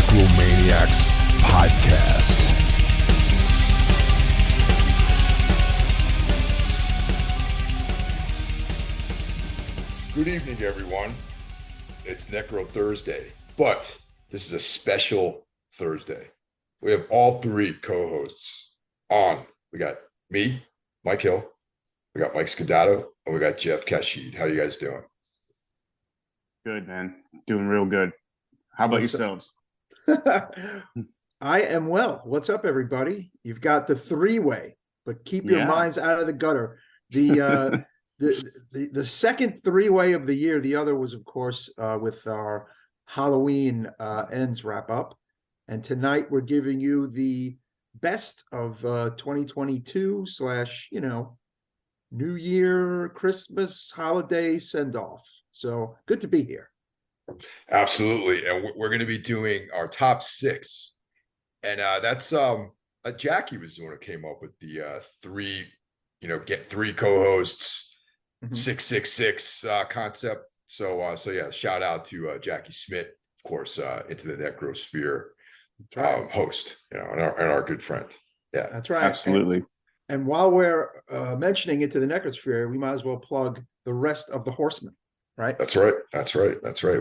Necromaniacs podcast. Good evening, everyone. It's Necro Thursday, but this is a special Thursday. We have all three co-hosts on. We got me, Mike Hill, we got Mike Scodato, and we got Jeff Kashid. How you guys doing? Good, man. Doing real good. How about yourselves? I am well. What's up, everybody? You've got the three-way, but keep your minds out of the gutter. The second three-way of the year. The other was, of course, with our Halloween ends wrap up, and tonight we're giving you the best of 2022 / New Year, Christmas, holiday send-off. So good to be here. Absolutely, and we're going to be doing our top six, and that's Jackie was the one who came up with the three, get three co-hosts, 666 concept. So yeah, shout out to Jackie Smith, of course, into the Necrosphere host, and our good friend. Yeah, that's right, absolutely. And while we're mentioning Into the Necrosphere, we might as well plug the rest of the Horsemen. Right. That's right.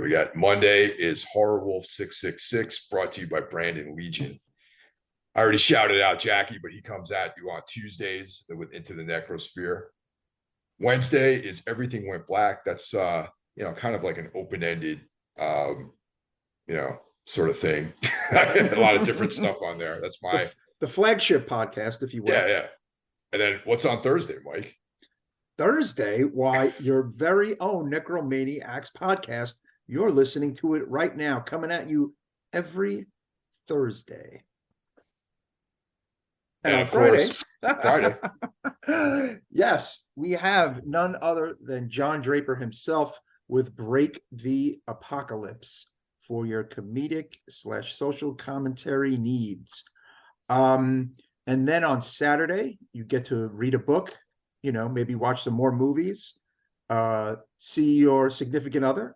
We got Monday is Horror Wolf 666, brought to you by Brandon Legion. I already shouted out Jackie, but he comes at you on Tuesdays with Into the Necrosphere. Wednesday is Everything Went Black. That's kind of like an open-ended sort of thing. A lot of different stuff on there. That's the flagship podcast, if you will. Yeah. And then what's on Thursday, Mike? Thursday, why, your very own Necromaniacs podcast. You're listening to it right now, coming at you every Thursday. And on Friday, yes, we have none other than John Draper himself with Break the Apocalypse for your comedic / social commentary needs. And then on Saturday, you get to read a book, maybe watch some more movies, see your significant other.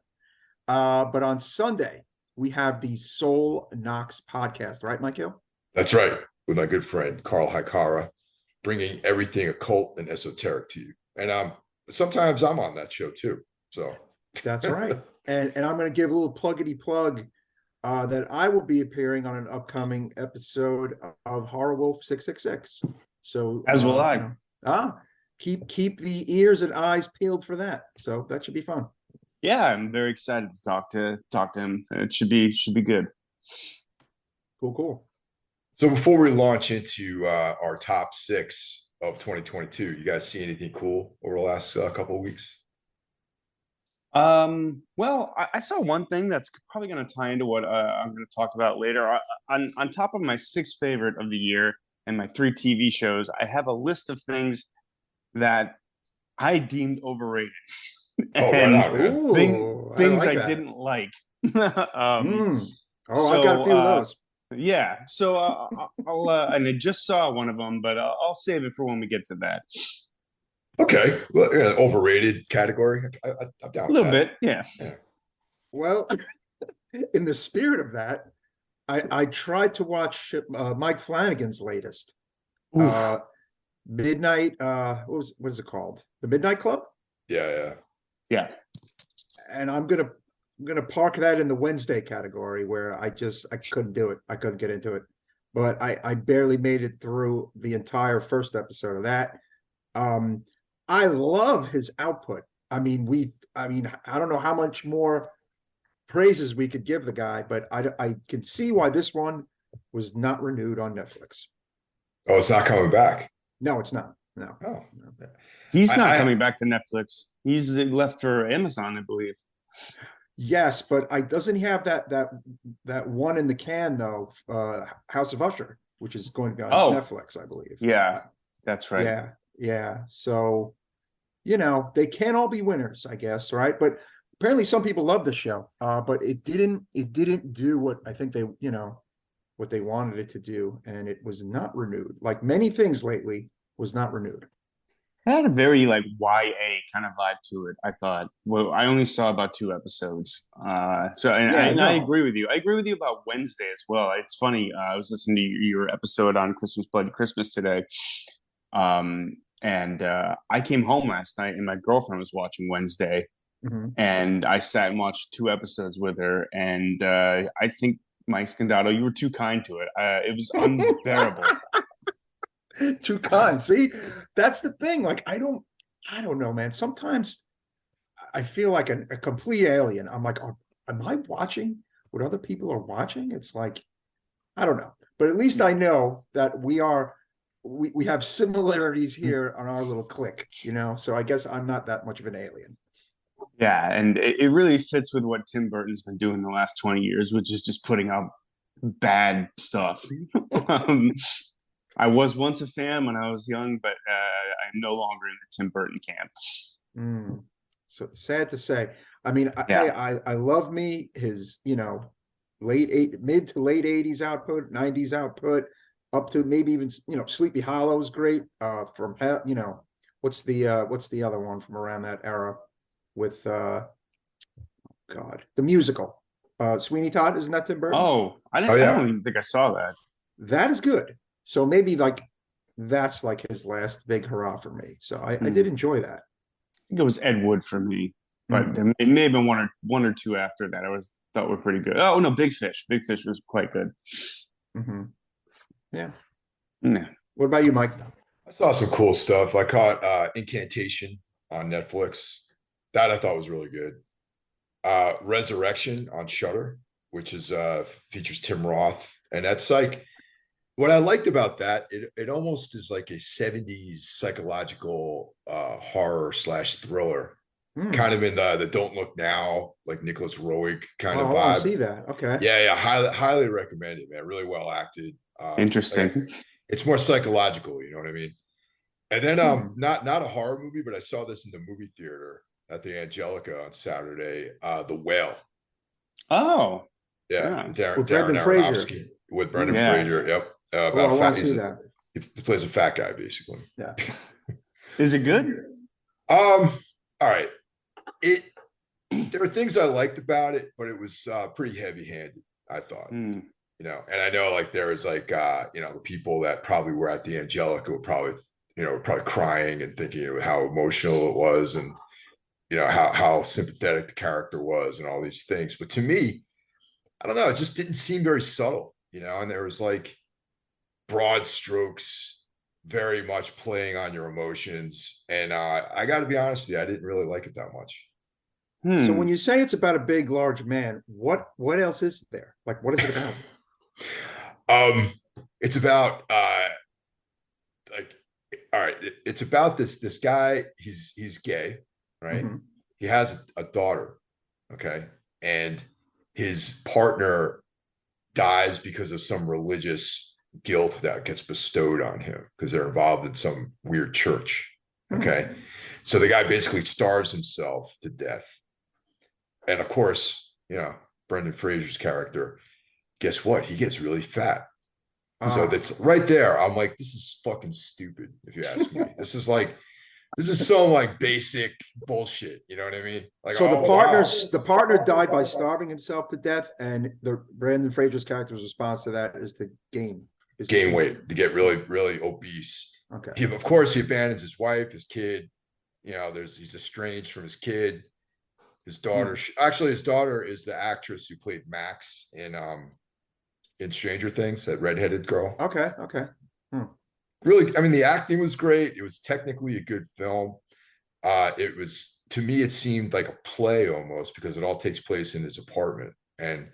But on Sunday, we have the Soul Knox podcast, right, Michael? That's right, with my good friend, Carl Hikara, bringing everything occult and esoteric to you. And sometimes I'm on that show too. So that's right. And I'm going to give a little pluggity plug that I will be appearing on an upcoming episode of Horror Wolf 666. So as will I. Keep the ears and eyes peeled for that. So that should be fun. Yeah, I'm very excited to talk to him. It should be good. Cool. So before we launch into our top six of 2022, you guys see anything cool over the last couple of weeks? Well, I saw one thing that's probably going to tie into what I'm going to talk about later. On top of my sixth favorite of the year and my 3 TV shows, I have a list of things that I deemed overrated. Right on, things I didn't like. I've got a few of those. Yeah, so I'll and I just saw one of them, but I'll save it for when we get to that. Okay, well, overrated category. I'm down a little bit, yeah. Well, in the spirit of that, I tried to watch Mike Flanagan's latest. Midnight, what is it called? The Midnight Club? Yeah. And I'm gonna park that in the Wednesday category where I couldn't do it. I couldn't get into it. But I barely made it through the entire first episode of that. I love his output. I don't know how much more praises we could give the guy, but I can see why this one was not renewed on Netflix. Oh, it's not coming back. No, it's not. No. Oh. He's not coming back to Netflix. He's left for Amazon, I believe. Yes, but doesn't he have that one in the can though? House of Usher, which is going to be on Netflix, I believe. Yeah, that's right. Yeah. So, they can't all be winners, I guess, right? But apparently, some people love the show, but it didn't do what I think they what they wanted it to do, and it was not renewed. Like many things lately, was not renewed. had a very like YA kind of vibe to it, I thought. Well, I only saw about 2 episodes. I No. agree with you. I agree with you about Wednesday as well. It's funny. I was listening to your episode on Christmas Bloody Christmas today. And I came home last night and my girlfriend was watching Wednesday, Mhm. and I sat and watched 2 episodes with her. And I think, Mike Scandato, you were too kind to it. It was unbearable. Too kind. See, that's the thing. Like, I don't know, man. Sometimes I feel like a complete alien. I'm like, am I watching what other people are watching? It's like, I don't know. But at least I know that we have similarities here on our little clique, you know? So I guess I'm not that much of an alien. Yeah, and it really fits with what Tim Burton's been doing the last 20 years, which is just putting out bad stuff. um, I was once a fan when I was young, but I'm no longer in the Tim Burton camp. Mm. So sad to say. I mean, Yeah. I love me his, you know, mid to late 80s output, 90s output, up to maybe even, you know, Sleepy Hollow is great. From you know, what's the other one from around that era with God, the musical. Sweeney Todd, isn't that Tim Burton? Oh, Oh I don't yeah. even think I saw that. That is good. So maybe like that's like his last big hurrah for me. So I did I enjoy that. think it was Ed Wood for me, but Mhm. it may have been one or two after that. I was thought were pretty good. Oh no, Big Fish. Big Fish was quite good. Mhm. Yeah. Yeah. What about you, Mike? I saw some cool stuff. I caught Incantation on Netflix. That I thought was really good. Resurrection on Shutter, which is features Tim Roth. And that's like what I liked about that, it almost is like a 70s psychological horror slash thriller, Hmm. kind of in the Don't Look Now, like Nicholas Roeg kind Oh, of I want to vibe. see that. Okay. Yeah, highly recommend it, man. Really well acted. Like Interesting. it's more psychological, you know what I mean? And then Hmm. not a horror movie, but I saw this in the movie theater at the Angelica on Saturday. The Whale. Oh, Yeah, yeah. Darren With Brendan Fraser. Aronofsky with Brendan Hmm. Yeah. Fraser. Yep. Oh, I About want fat. to see that. He plays a fat guy basically. Yeah. Is it good? All right. It there were things I liked about it, but it was pretty heavy-handed, I thought. Hmm. You know, and I know like there was like you know, the people that probably were at the Angelica were probably, you know, probably crying and thinking of how emotional it was and you know how sympathetic the character was and all these things. But to me, I don't know, it just didn't seem very subtle, you know, and there was like broad strokes very much playing on your emotions. And I got to be honest with you, I didn't really like it that much. So Hmm. when you say it's about a big, large man, what else is there? Like, what is it about? um, it's about like all right, it's about this guy. He's gay, right? Mhm. He has a daughter, okay, and his partner dies because of some religious guilt that gets bestowed on him because they're involved in some weird church. Hmm. Okay. So the guy basically starves himself to death. And of course, you know, Brendan Fraser's character, guess what? He gets really fat. So Ah. that's right there. I'm like, this is fucking stupid, if you ask me. This is so like basic bullshit. You know what I mean? Like, So oh wow, the partner died by starving himself to death, and the Brandon Fraser's character's response to that is to gain gain. weight to get really, really obese. Okay. He, of course, he abandons his wife, his kid. You know, he's estranged from his kid. His daughter, Hmm. actually, his daughter is the actress who played Max in Stranger Things, that redheaded girl. Okay. Okay. Hmm. Really, I mean, the acting was great. It was technically a good film. It was, to me, it seemed like a play almost because it all takes place in his apartment. And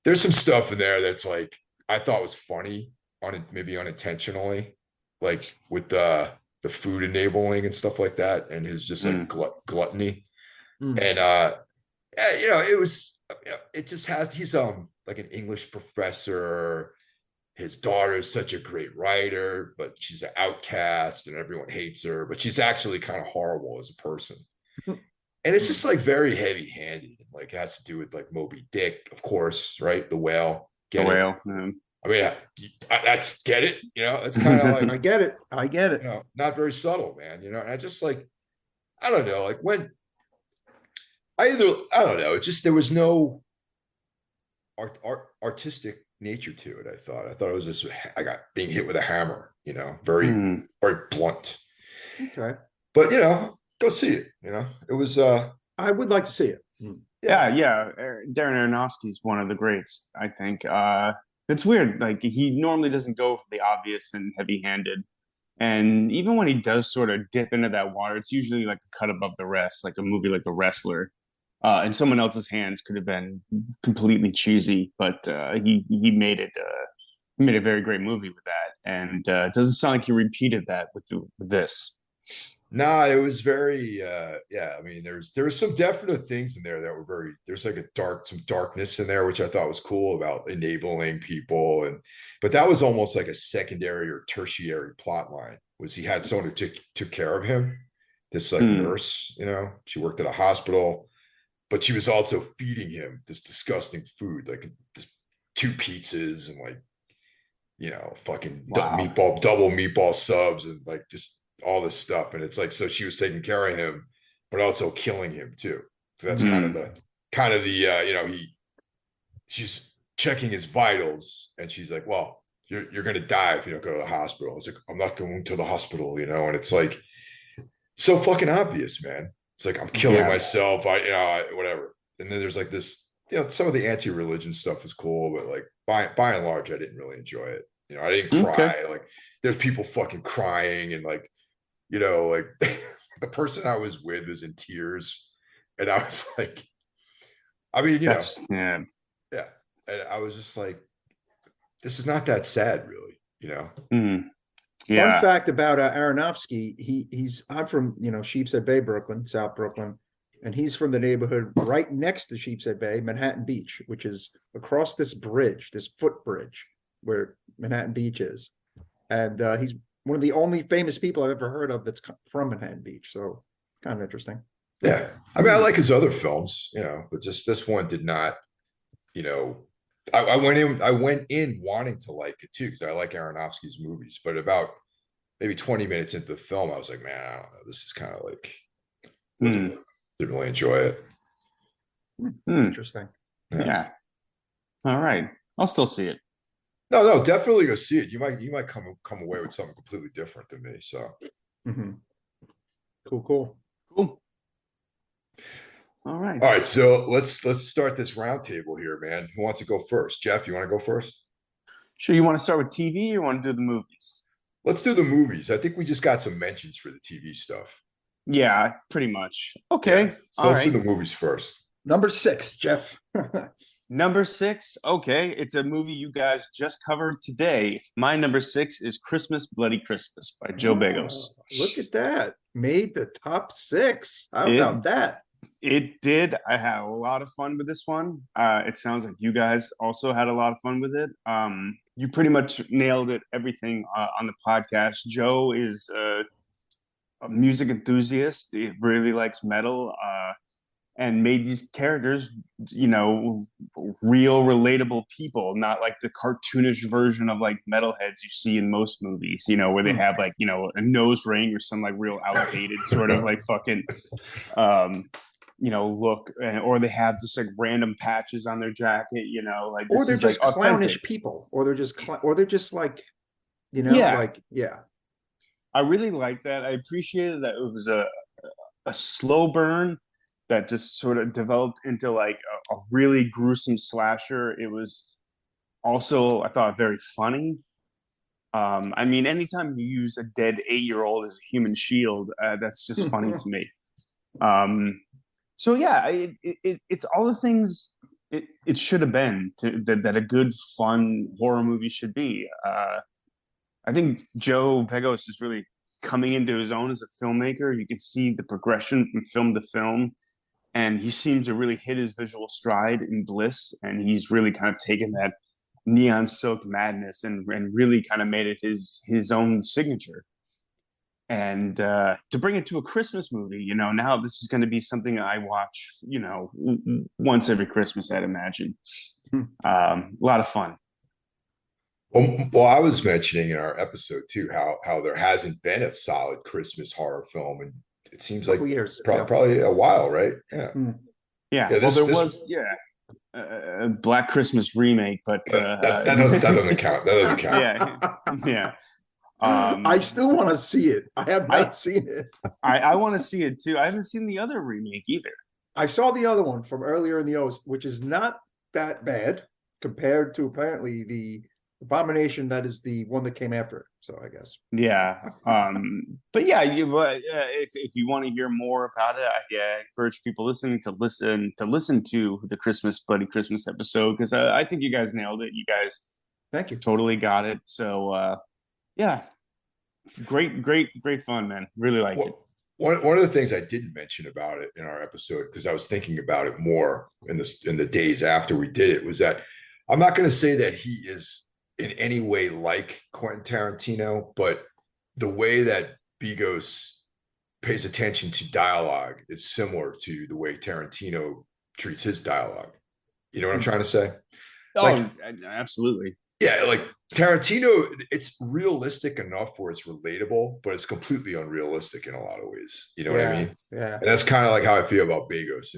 there's some stuff in there that's like I thought was funny on it, maybe unintentionally, like with the food enabling and stuff like that, and his just like Hmm. gluttony. Hmm. And yeah, you know, it was it just has he's like an English professor. His daughter is such a great writer, but she's an outcast and everyone hates her, but she's actually kind of horrible as a person. And it's Hmm. just like very heavy handed. Like it has to do with like Moby Dick, of course, right? The whale. The Get it? whale. Hmm. I mean, that's get it. It's kind of I like, get it. I get it. not very subtle, man. And I just like, I don't know, like when I don't know, it just there was no artistic nature to it. I thought it was just I got being hit with a hammer. Very Hmm. very blunt. Okay. But go see it. It was I would like to see it. Yeah, yeah. yeah. Darren Aronofsky's one of the greats, I think. It's weird. Like he normally doesn't go for the obvious and heavy-handed. And even when he does sort of dip into that water, it's usually like a cut above the rest, like a movie like The Wrestler. In someone else's hands could have been completely cheesy, but he made it. He made a very great movie with that, and it doesn't sound like he repeated that with this. Nah, it was very yeah, I mean there was some definite things in there that were there's like some darkness in there, which I thought was cool about enabling people. But that was almost like a secondary or tertiary plot line, was he had someone who took care of him, this like Hmm. nurse. She worked at a hospital, but she was also feeding him this disgusting food, like this two pizzas and like fucking Wow. double meatball subs and like just all this stuff. And it's like, so she was taking care of him, but also killing him too. So that's kind of Hmm. the she's checking his vitals, and she's like, well, you're gonna die if you don't go to the hospital. It's like, I'm not going to the hospital, and it's like so fucking obvious, man. It's like, I'm killing Yeah. myself. Whatever. And then there's like this, some of the anti-religion stuff was cool, but like by and large, I didn't really enjoy it. I didn't Okay. cry. Like there's people fucking crying, and like, like the person I was with was in tears. And I was like, I mean, That's yeah. yeah. And I was just like, this is not that sad, really. Hmm. Fun Yeah. fact about Aronofsky, I'm from Sheepshead Bay, Brooklyn, South Brooklyn, and he's from the neighborhood right next to Sheepshead Bay, Manhattan Beach, which is across this bridge, this footbridge where Manhattan Beach is, and he's one of the only famous people I've ever heard of that's from Manhattan Beach. So kind of interesting. Yeah. I mean, I like his other films, but just this one did not, you know, I went in wanting to like it too, because I like Aronofsky's movies, but about maybe 20 minutes into the film, I was like, man, I don't know. This is kind of like, wasn't Hmm. didn't really enjoy it. Hmm. Interesting. Yeah. Yeah. All right. I'll still see it. No, definitely go see it. You might come away with something completely different than me. So Mm-hmm. Cool. Cool. All right. all right, so let's start this roundtable here, man. Who wants to go first? Jeff, you want to go first? Sure. You want to start with TV or you want to do the movies? Let's do the movies. I think we just got some mentions for the TV stuff. Yeah, pretty much. Yeah. Okay. So All let's do right. the movies first. Number 6, Jeff. Number six. Okay. It's a movie you guys just covered today. My number six is Christmas, Bloody Christmas by Joe Begos. Look at that. Made the top 6. How It about that? It did. I had a lot of fun with this one. It sounds like you guys also had a lot of fun with it. You pretty much nailed it, everything on the podcast. Joe is a music enthusiast. He really likes metal, and made these characters, real, relatable people, not like the cartoonish version of like metalheads you see in most movies. Where they have like a nose ring or some like real outdated sort of like fucking um look, or they have just like random patches on their jacket, like Or this they're is like just authentic. clownish people, or they're just like, Yeah, like, yeah. I really like that. I appreciated that it was a slow burn that just sort of developed into like a really gruesome slasher. It was also, I thought, very funny. I mean, anytime you use a dead 8-year-old as a human shield, that's just funny to me. So yeah, it's all the things it should have been that a good fun horror movie should be. I think Joe Pegos is really coming into his own as a filmmaker. You can see the progression from film to film, and he seems to really hit his visual stride in Bliss, and he's really kind of taken that neon silk madness and really kind of made it his own signature. And to bring it to a Christmas movie, now this is going to be something I watch, once every Christmas, I'd imagine. A lot of fun. Well, I was mentioning in our episode too how there hasn't been a solid Christmas horror film, and it seems like Couple years. probably a while, right? Yeah, Hmm. Yeah, yeah. well, there This was a Black Christmas remake, but that doesn't count. That doesn't count. yeah, yeah. I still want to see it. I have I not seen it. I want to see it too. I haven't seen the other remake either. I saw the other one from earlier in the O's, which is not that bad compared to apparently the Abomination that is the one that came after it. So I guess. Yeah, but yeah, if you want to hear more about it, I encourage people listening to listen to the Christmas Bloody Christmas episode, because I think you guys nailed it. You guys Thank you. totally got it. So yeah, great fun, man. Really liked it. One of the things I didn't mention about it in our episode, because I was thinking about it more in the days after we did it, was that I'm not going to say that he is in any way like Quentin Tarantino, but the way that Bigos pays attention to dialogue is similar to the way Tarantino treats his dialogue. You know what I'm trying to say? Like, Oh, absolutely. yeah, like Tarantino, it's realistic enough where it's relatable, but it's completely unrealistic in a lot of ways. You know what I Yeah, mean? yeah. And that's kind of like how I feel about Bagos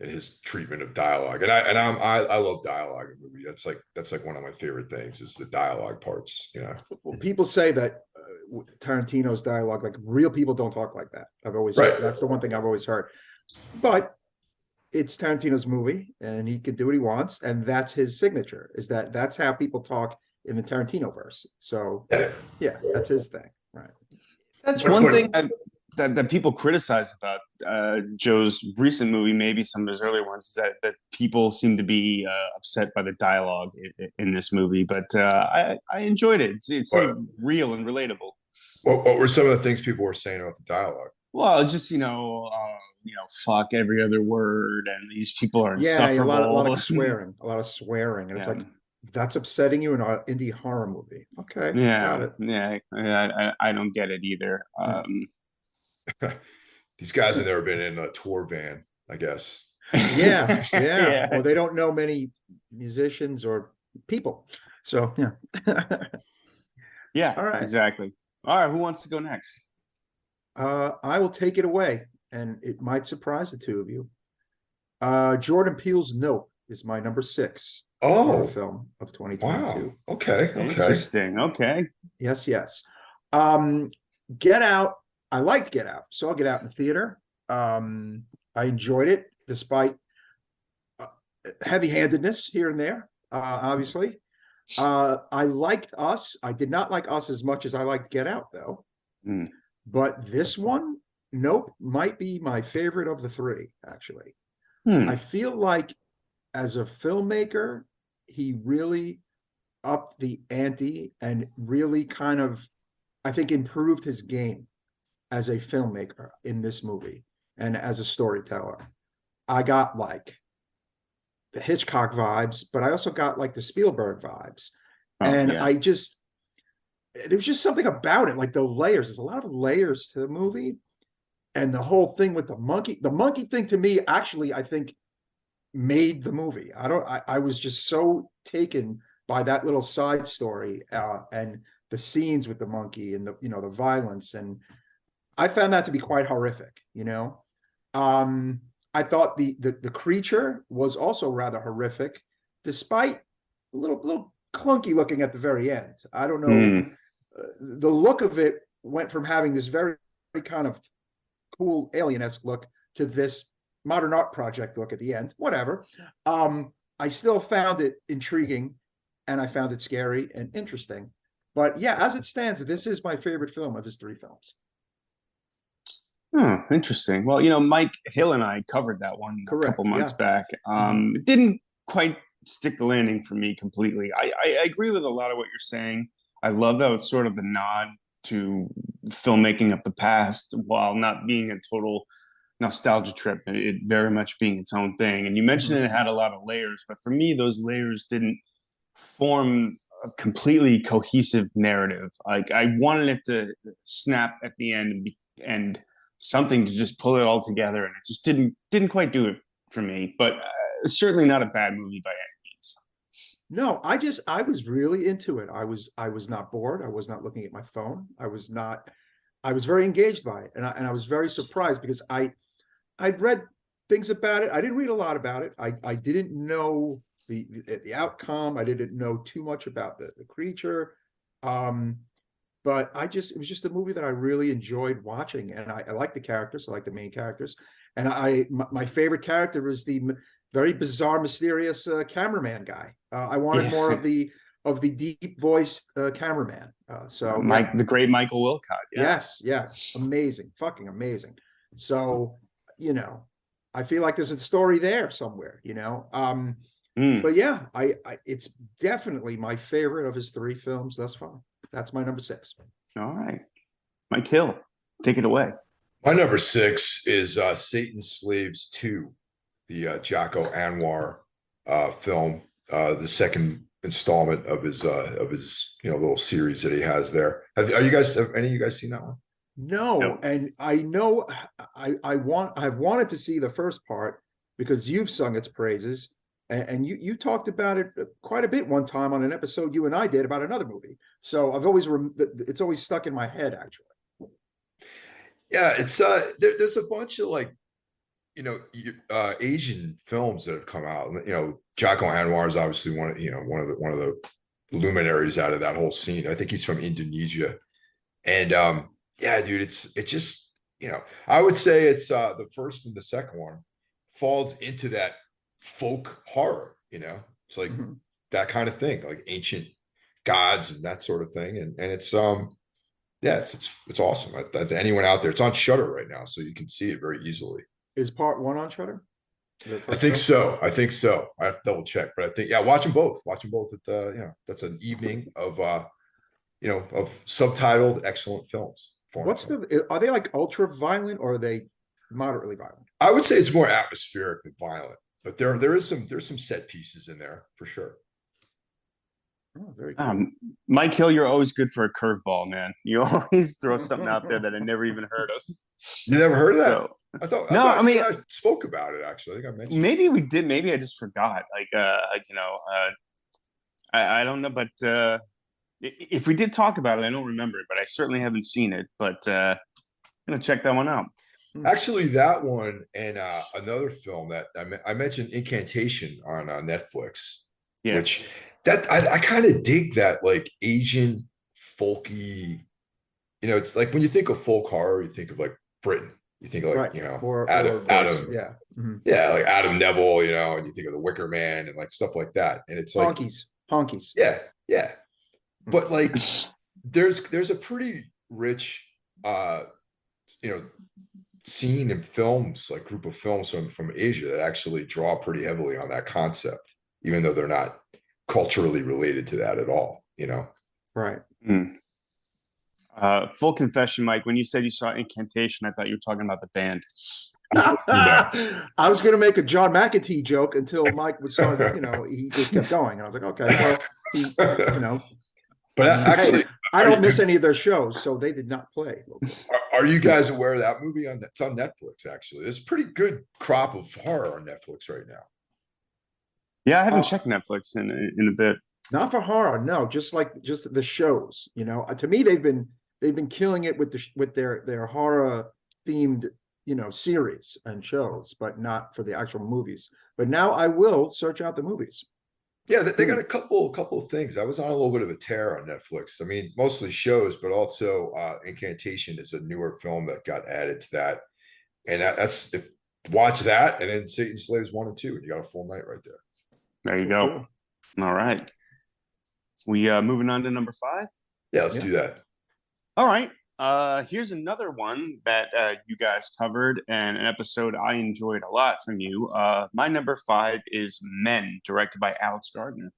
and his treatment of dialogue. I love dialogue in movies. That's like one of my favorite things is the dialogue parts. You know, Well, people say that Tarantino's dialogue, like real people don't talk like that. I've always right? that's the one thing I've always heard. But it's Tarantino's movie, and he can do what he wants, and that's his signature. Is that's how people talk in the Tarantino verse. So, Yeah. yeah, that's his thing, right? That's But, one but thing that people criticize about Joe's recent movie, maybe some of his earlier ones, is that people seem to be upset by the dialogue in this movie. But I enjoyed it. It what seemed real and relatable. what were some of the things people were saying about the dialogue? Well, it's just fuck every other word, and these people are Yeah, a lot insufferable. of swearing, a lot of swearing, and it's Yeah, like that's upsetting you in an indie horror movie. Okay, got yeah, it. yeah. I don't get it either. These guys have never been in a tour van, I guess. Yeah, yeah. Yeah, Or they don't know many musicians or people. So yeah. yeah, All right. exactly. All right, who wants to go next? I will take it away, and it might surprise the two of you. Jordan Peele's Nope is my number 6 horror Oh, film of wow. 2022. Okay, okay. Interesting. Okay. Yes, yes. Um, Get Out. I liked Get Out. Saw Get Out in theater. I enjoyed it despite uh, heavy-handedness here and there. Obviously, I liked Us. I did not like Us as much as I liked Get Out, though. Mm. But this one, Nope, might be my favorite of the three, actually. I feel like as a filmmaker, he really upped the ante and really kind of, I think, improved his game as a filmmaker in this movie and as a storyteller. I got like the Hitchcock vibes, but I also got like the Spielberg vibes. Oh, And yeah. there was just something about it, like the layers. There's a lot of layers to the movie. And the whole thing with the monkey thing to me, actually, I think made the movie. I was just so taken by that little side story and the scenes with the monkey and the violence. And I found that to be quite horrific. I thought the creature was also rather horrific, despite a little clunky looking at the very end. I don't know. Mm. The look of it went from having this very kind of cool alien-esque look to this modern art project look at the end. Whatever. I still found it intriguing, and I found it scary and interesting. But yeah, as it stands, this is my favorite film of his 3 films. Interesting. Well, Mike Hill and I covered that one a Correct. couple months Yeah. back. It didn't quite stick the landing for me completely. I agree with a lot of what you're saying. I love that it's sort of a nod to filmmaking of the past while not being a total nostalgia trip. It very much being its own thing. And you mentioned it had a lot of layers, but for me, those layers didn't form a completely cohesive narrative. Like I wanted it to snap at the end and something to just pull it all together, and it just didn't quite do it for me. But certainly not a bad movie by any means. No, I was really into it. I was not bored. I was not looking at my phone. I was very engaged by it. And I was very surprised because I'd read things about it. I didn't read a lot about it. I didn't know the outcome. I didn't know too much about the creature. Um, but it was just a movie that I really enjoyed watching, and I like the characters. I like the main characters, and my favorite character was the very bizarre, mysterious cameraman guy. I wanted more Yeah. of the deep voiced cameraman. So yeah, Mike, the great Michael Wilcott. Yeah. yes, amazing, fucking amazing. So you know, I feel like there's a story there somewhere. Mm, But yeah, I it's definitely my favorite of his three films thus far. That's my number six. all right. Mike Hill, take it away. My number six is Satan's Slaves 2, the Jocko Anwar film, the second installment of his little series that he has there. Have any of you guys seen that one? No, No. and I know I've wanted to see the first part because you've sung its praises, and you talked about it quite a bit one time on an episode you and I did about another movie. So it's always stuck in my head actually. Yeah, it's there's a bunch of like Asian films that have come out. Jocko Anwar is obviously one of the luminaries out of that whole scene. I think he's from Indonesia, and yeah, dude, it's just I would say it's the first and the second one falls into that folk horror. It's like Mhm. that kind of thing, like ancient gods and that sort of thing, and it's yeah, it's awesome. Anyone out there, it's on Shutter right now, so you can see it very easily. Is part one on Shutter? The I first think film? so. I think so. I have to double check, but I think yeah, watch them both. Watch them both at that's an evening of of subtitled excellent films. Foreign What's film. are they like ultra violent or are they moderately violent? I would say it's more atmospheric than violent, but there's some set pieces in there for sure. Oh, very cool. Mike Hill, you're always good for a curveball, man. You always throw something out there that I never even heard of. You never heard of that? So, I no, thought I mean, I spoke about it actually. I think I mentioned maybe we did. Maybe I just forgot. I don't know, but if we did talk about it, I don't remember it, but I certainly haven't seen it. But I'm gonna check that one out. Actually, that one and another film that I mentioned, Incantation on Netflix, Yes. which that I kind of dig that like Asian folky. It's like when you think of folk horror, you think of like Britain. You think of like Right. Or Adam, yeah. Mhm. yeah, like Adam Neville, and you think of the Wicker Man and like stuff like that. And it's like, Honkies. yeah, yeah. But like there's a pretty rich you know scene in films, like group of films from Asia that actually draw pretty heavily on that concept, even though they're not culturally related to that at all. Right. Mm. Full confession, Mike. When you said you saw Incantation, I thought you were talking about the band. I was going to make a John McAtee joke until Mike would start, he just kept going. And I was like, okay, well, But actually, hey, I don't miss any of their shows, so they did not play. are you guys aware of that movie it's on Netflix? Actually, there's a pretty good crop of horror on Netflix right now. Yeah, I haven't checked Netflix in a bit. Not for horror, no, just the shows. To me, they've been killing it with their horror themed series and shows, but not for the actual movies. But now I will search out the movies. Yeah, they got a couple of things. I was on a little bit of a tear on Netflix. I mean, mostly shows, but also Incantation is a newer film that got added to that. And watch that, and then Satan Slaves 1 and 2, and you got a full night right there. There you go. All right. We moving on to number 5? Yeah, let's do that. All right. Here's another one that you guys covered and an episode I enjoyed a lot from you. My number 5 is Men, directed by Alex Gardner.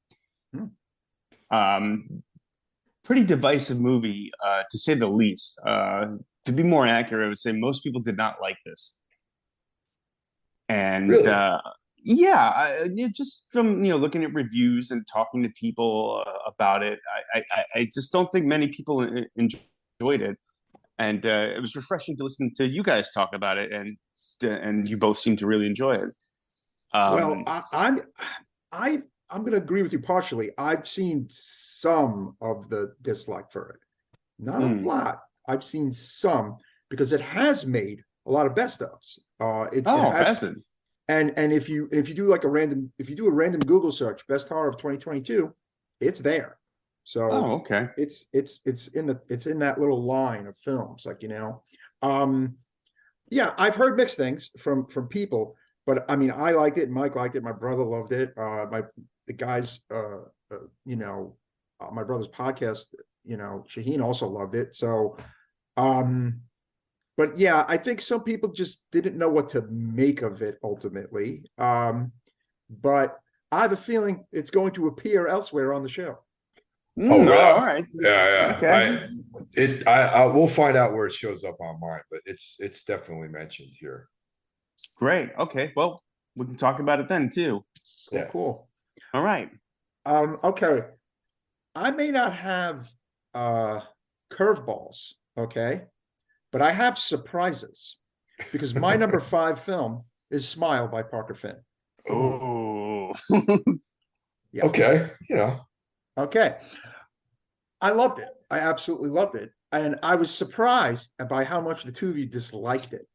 Pretty divisive movie, to say the least. To be more accurate, I would say most people did not like this. And really? Yeah, just from looking at reviews and talking to people about it, I just don't think many people enjoyed it. And it was refreshing to listen to you guys talk about it, and you both seem to really enjoy it. Well, I'm going to agree with you partially. I've seen some of the dislike for it, not a lot. I've seen some because it has made a lot of best ofs. It Oh, has, fascinating. and if you do like a random, if you do a random Google search, best horror of 2022, it's there. So Oh, okay. it's in that little line of films, like, um, yeah, I've heard mixed things from people, but I mean, I liked it. Mike liked it. My brother loved it. The guys, my brother's podcast, Shaheen also loved it. So, um, but yeah, I think some people just didn't know what to make of it ultimately. But I have a feeling it's going to appear elsewhere on the show. Oh All yeah, right. yeah, Okay. I we'll find out where it shows up on mine, but it's definitely mentioned here. Great. Okay. Well, we can talk about it then too. Cool, Yeah. cool. All right. Okay. I may not have curveballs, okay, but I have surprises because my number 5 film is Smile by Parker Finn. Oh. Yeah. Okay, Okay. I loved it. I absolutely loved it. And I was surprised by how much the two of you disliked it.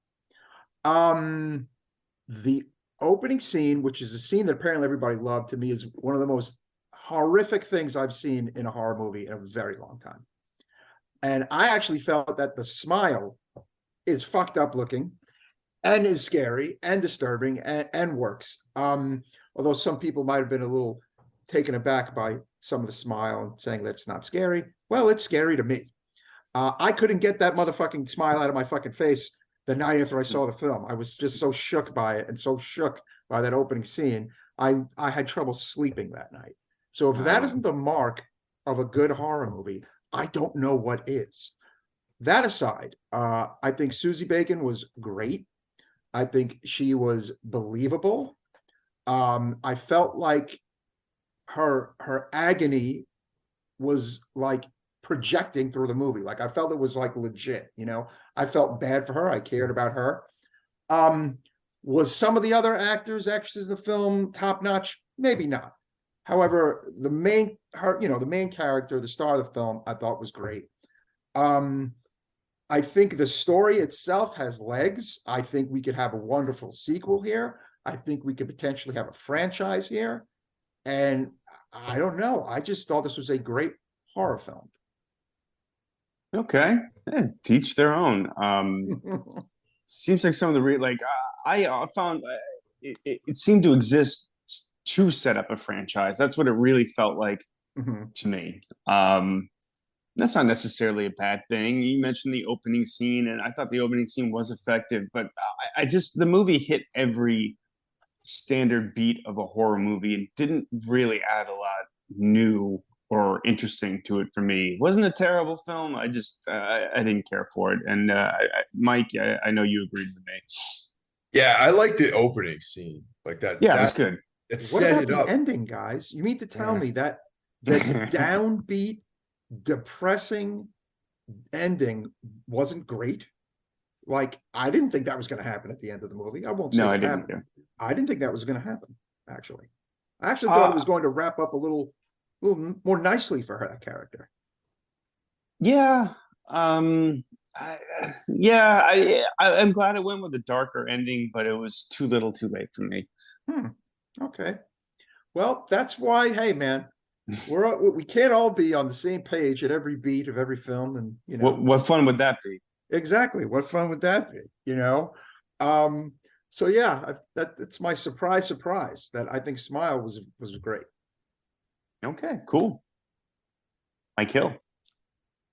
The opening scene, which is a scene that apparently everybody loved, to me is one of the most horrific things I've seen in a horror movie in a very long time. And I actually felt that the smile is fucked up looking and is scary and disturbing and works. Although some people might have been a little taken aback by some of the smile and saying that it's not scary. Well, it's scary to me. I couldn't get that motherfucking smile out of my fucking face the night after I saw the film. I was just so shook by it and so shook by that opening scene. I had trouble sleeping that night. So if that isn't the mark of a good horror movie, I don't know what is. That aside, I think Susie Bacon was great. I think she was believable. I felt like her agony was like projecting through the movie. Like I felt it was like legit, I felt bad for her. I cared about her. Was some of the other actors, actresses in the film top notch? Maybe not. However, the main character, the star of the film, I thought was great. I think the story itself has legs. I think we could have a wonderful sequel here. I think we could potentially have a franchise here. And I don't know. I just thought this was a great horror film. Okay. Teach their own. Seems like some of the I found it seemed to exist to set up a franchise. That's what it really felt like to me. That's not necessarily a bad thing. You mentioned the opening scene, and I thought the opening scene was effective, but I just the movie hit every standard beat of a horror movie and didn't really add a lot new or interesting to it for me. It wasn't a terrible film. I just I didn't care for it. And Mike, I know you agreed with me. Yeah, I like the opening scene like that. Yeah, it was good. It What set about it the up. ending, guys? You mean to tell me that downbeat, depressing ending wasn't great? Like, I didn't think that was going to happen at the end of the movie. I won't say No, I what didn't. happened. I didn't think that was going to happen, actually. I actually thought it was going to wrap up a little more nicely for her character. Yeah. I'm glad it went with a darker ending, but it was too little too late for me. Okay. Well, that's why, hey man, we can't all be on the same page at every beat of every film, and what fun would that be? exactly, what fun would that be? So yeah, that's my surprise that I think Smile was great. Okay, cool. Mike Hill.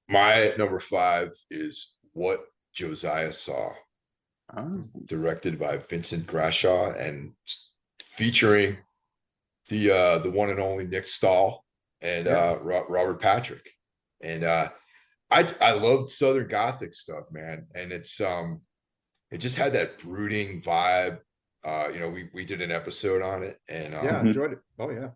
My number 5 is What Josiah Saw, directed by Vincent Grashaw and featuring the one and only Nick Stahl and Robert Patrick. And I loved Southern Gothic stuff, man. And it just had that brooding vibe. We did an episode on it, and Yeah, enjoyed it. Oh yeah.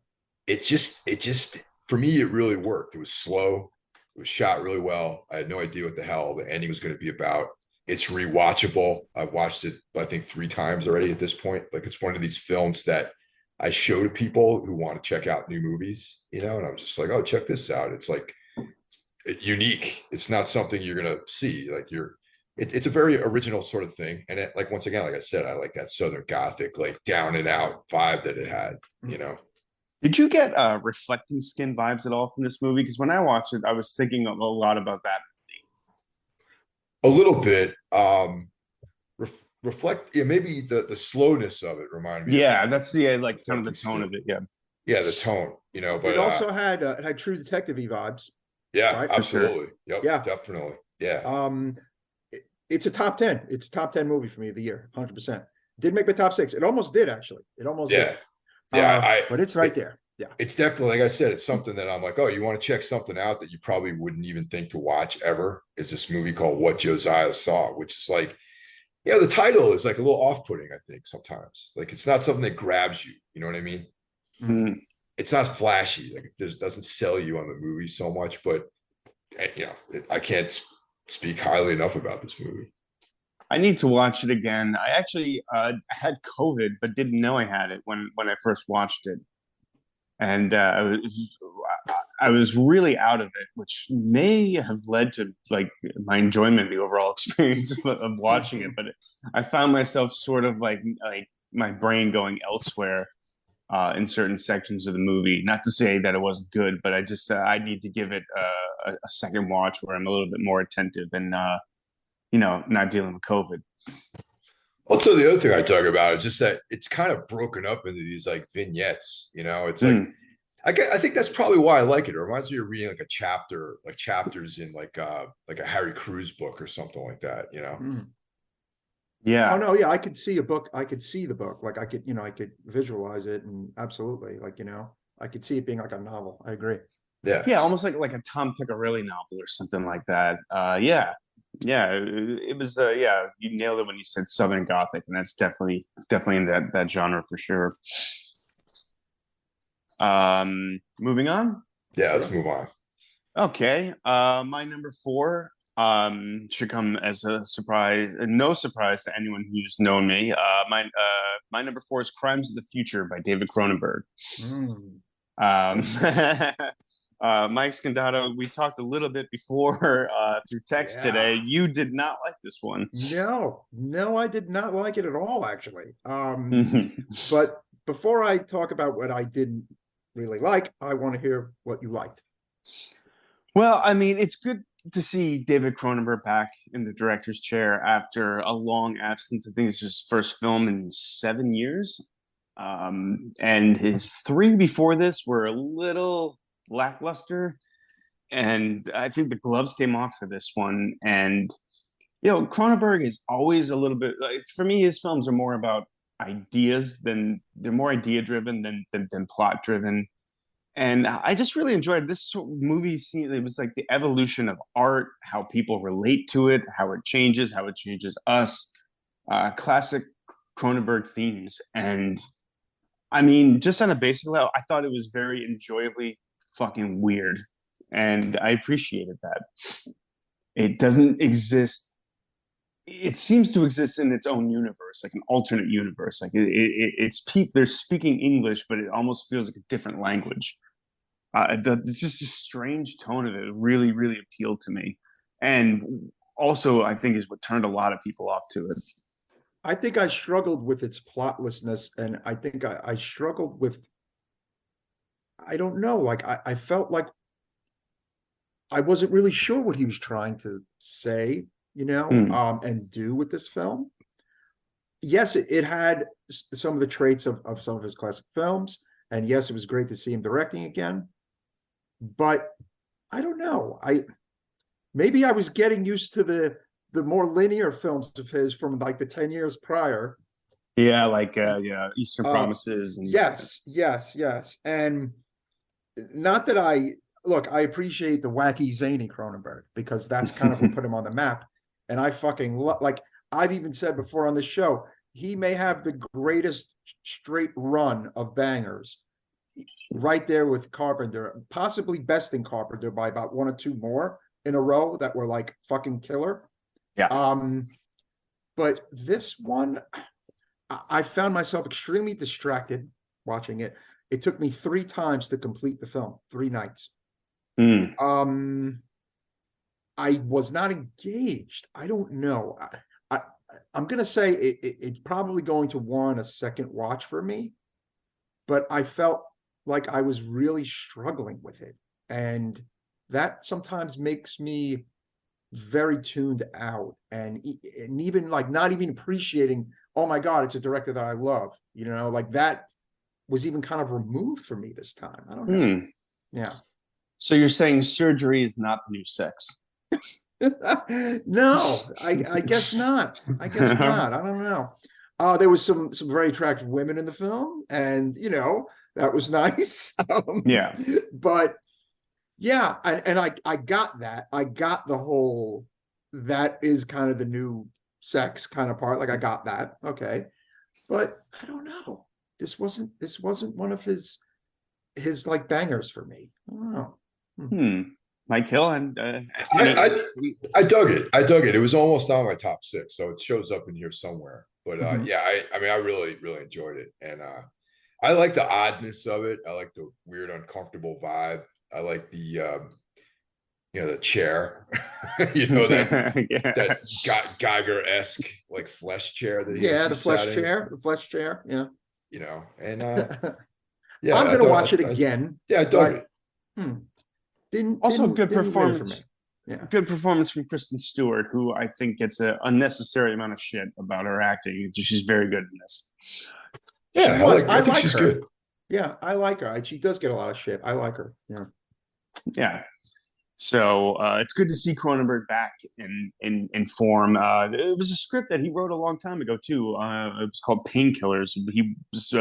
It just for me, it really worked. It was slow. It was shot really well. I had no idea what the hell the ending was going to be about. It's rewatchable. I've watched it, I think, 3 times already at this point. Like, it's one of these films that I show to people who want to check out new movies, and I'm just like, oh, check this out. It's like unique. It's not something you're gonna see. Like it's a very original sort of thing. And like once again, like I said, I like that Southern Gothic, like down and out vibe that it had. Did you get reflecting skin vibes at all from this movie? Because when I watched it, I was thinking a lot about that. A little bit. Reflect, yeah, maybe the slowness of it reminded me of Yeah, that's like kind of the reflecting tone skin. of it. Yeah, Yeah, the tone, but It also had True Detective-y vibes, yeah, right? for sure. absolutely. Yep, Yeah. definitely. Yeah. It's a top 10. It's a top 10 movie for me of the year, 100%. Did make my top 6. It almost did, actually. It almost Yeah. did. Yeah, But it's right there. Yeah. it's definitely, like I said, it's something that I'm like, oh, you want to check something out that you probably wouldn't even think to watch ever, is this movie called What Josiah Saw, which is like, the title is like a little off-putting, I think, sometimes. Like it's not something that grabs you, you know what I mean? Mm. It's not flashy, like it doesn't sell you on the movie so much, but I can't speak highly enough about this movie. I need to watch it again. I actually had COVID, but didn't know I had it when I first watched it, and I was really out of it, which may have led to like my enjoyment of the overall experience of watching it. But I found myself sort of like my brain going elsewhere in certain sections of the movie. Not to say that it wasn't good, but I just I need to give it a second watch where I'm a little bit more attentive and not dealing with COVID. Also, the other thing I talk about is just that it's kind of broken up into these like vignettes. It's like Mm. I think that's probably why I like it. It reminds me of reading like a chapter, like chapters in like a Harry Crews book or something like that. Mm. Yeah. Oh no, yeah, I could see a book. I could see the book. Like I could visualize it, and absolutely, like I could see it being like a novel. I agree. Yeah. Yeah, almost like a Tom Piccarelli novel or something like that. Yeah, it was. Yeah, you nailed it when you said Southern Gothic, and that's definitely in that genre for sure. Moving on. Yeah, let's move on. Okay, my number four should come as a surprise, no surprise to anyone who's known me. My number four is Crimes of the Future by David Cronenberg. Mm. Mike Scandato, we talked a little bit before through text today. You did not like this one. No, I did not like it at all, actually. But before I talk about what I didn't really like, I want to hear what you liked. Well, I mean, it's good to see David Cronenberg back in the director's chair after a long absence. I think it's his first film in 7 years. And his three before this were a little lackluster. And I think the gloves came off for this one. And, Cronenberg is always a little bit like, for me, his films are more about ideas they're more idea driven than plot driven. And I just really enjoyed this movie scene. It was like the evolution of art, how people relate to it, how it changes us. Classic Cronenberg themes. And I mean, just on a basic level, I thought it was very enjoyably fucking weird. And I appreciated that. It doesn't exist. It seems to exist in its own universe, like an alternate universe. Like they're speaking English, but it almost feels like a different language. It's just a strange tone of it really, really appealed to me. And also, I think is what turned a lot of people off to it. I think I struggled with its plotlessness, and I think I struggled with, I don't know, like I felt like I wasn't really sure what he was trying to say, and do with this film. Yes, it had some of the traits of some of his classic films, and yes, it was great to see him directing again. But I don't know. Maybe I was getting used to the more linear films of his from like the 10 years prior. Yeah, like Eastern Promises. And yes. And not that I appreciate the wacky zany Cronenberg, because that's kind of what put him on the map. And I fucking like I've even said before on this show, he may have the greatest straight run of bangers right there with Carpenter, possibly besting Carpenter by about one or two more in a row that were like fucking killer. Yeah. But this one, I found myself extremely distracted. watching it. It took me 3 times to complete the film, 3 nights. Mm. I was not engaged. I don't know. I I'm gonna say it's probably going to warrant a second watch for me, but I felt like I was really struggling with it. And that sometimes makes me very tuned out and even like not even appreciating, oh my God, it's a director that I love. Like that was even kind of removed from me this time. I don't know. Hmm. Yeah. So you're saying surgery is not the new sex? No, I guess not. I guess not. I don't know. There was some very attractive women in the film, and that was nice. Yeah. But yeah, and I got that. I got the whole that is kind of the new sex kind of part. Like I got that. Okay. But I don't know. This wasn't one of his like bangers for me. I don't know. Mike Hill and I dug it. I dug it. It was almost on my top 6, so it shows up in here somewhere. But yeah, I mean, I really, really enjoyed it, and I like the oddness of it. I like the weird, uncomfortable vibe. I like the chair, that yeah. that Geiger-esque like flesh chair that Yeah, he the sat flesh in. chair, the flesh chair. Yeah. And yeah, I'm gonna watch it again. Yeah, I dug but it. Also, didn't good really for performance. me. Yeah. Good performance from Kristen Stewart, who I think gets an unnecessary amount of shit about her acting. She's very good in this. Yeah, I think like she's her. good. Yeah, I like her. She does get a lot of shit. I like her. Yeah. Yeah. So it's good to see Cronenberg back in form. It was a script that he wrote a long time ago too. It was called Painkillers. He was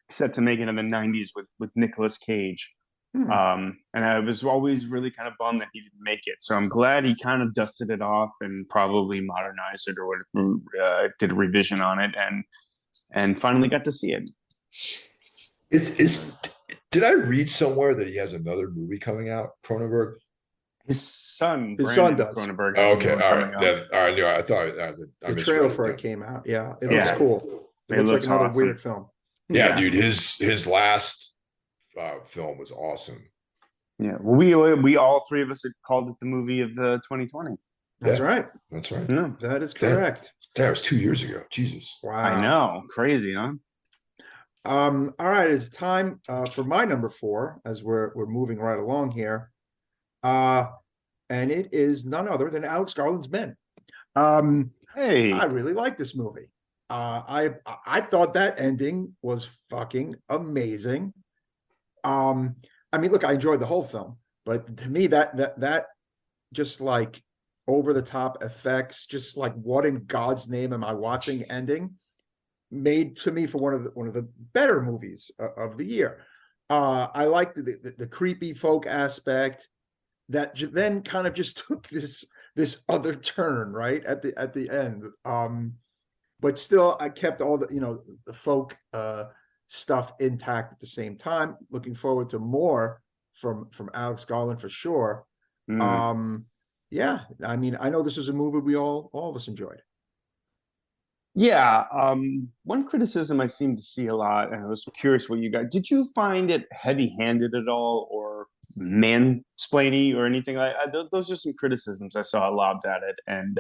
set to make it in the '90s with Nicolas Cage. And I was always really kind of bummed that he didn't make it. So I'm glad he kind of dusted it off and probably modernized it or did a revision on it and finally got to see it. Did I read somewhere that he has another movie coming out, Cronenberg? His son does. Cronenberg Oh, has okay, a movie all coming right. out. Then all right, I thought I The misread trailer it for it then. came out. Yeah, it Okay. looks cool. It looks like another awesome. weird film. Yeah, dude, his last film was awesome. Yeah, well, we all 3 of us called it the movie of the 2020. That's Yeah, right. That's right. Yeah. That is correct. That was 2 years ago. Jesus. Wow. I know, crazy, huh? All right, it's time for my number 4 as we're moving right along here. And it is none other than Alex Garland's Men. Hey, I really like this movie. I thought that ending was fucking amazing. I mean, look, I enjoyed the whole film, but to me, that just like over the top effects, just like what in God's name am I watching ending, made to me for one of the better movies of the year. I like the creepy folk aspect that then kind of just took this other turn right at the end. But still, I kept all the folk stuff intact at the same time. Looking forward to more from Alex Garland for sure. Yeah, I mean, I know this is a movie we all of us enjoyed. yeah. One criticism I seem to see a lot, and I was curious what you got. Did you find it heavy-handed at all, or mansplainy, or anything like that? Those are some criticisms I saw lobbed at it, and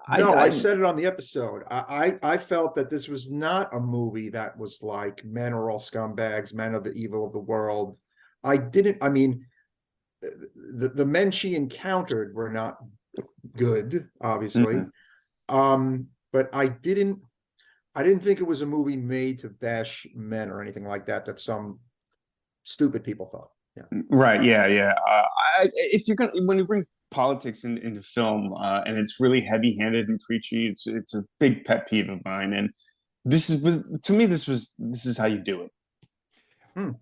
I said it on the episode. I felt that this was not a movie that was like men are all scumbags, men are the evil of the world. I mean, the men she encountered were not good, obviously. But I didn't think it was a movie made to bash men or anything like that some stupid people thought. Yeah. Right. Yeah. If you're when you bring politics into film, and it's really heavy-handed and preachy, it's a big pet peeve of mine. And this is how you do it.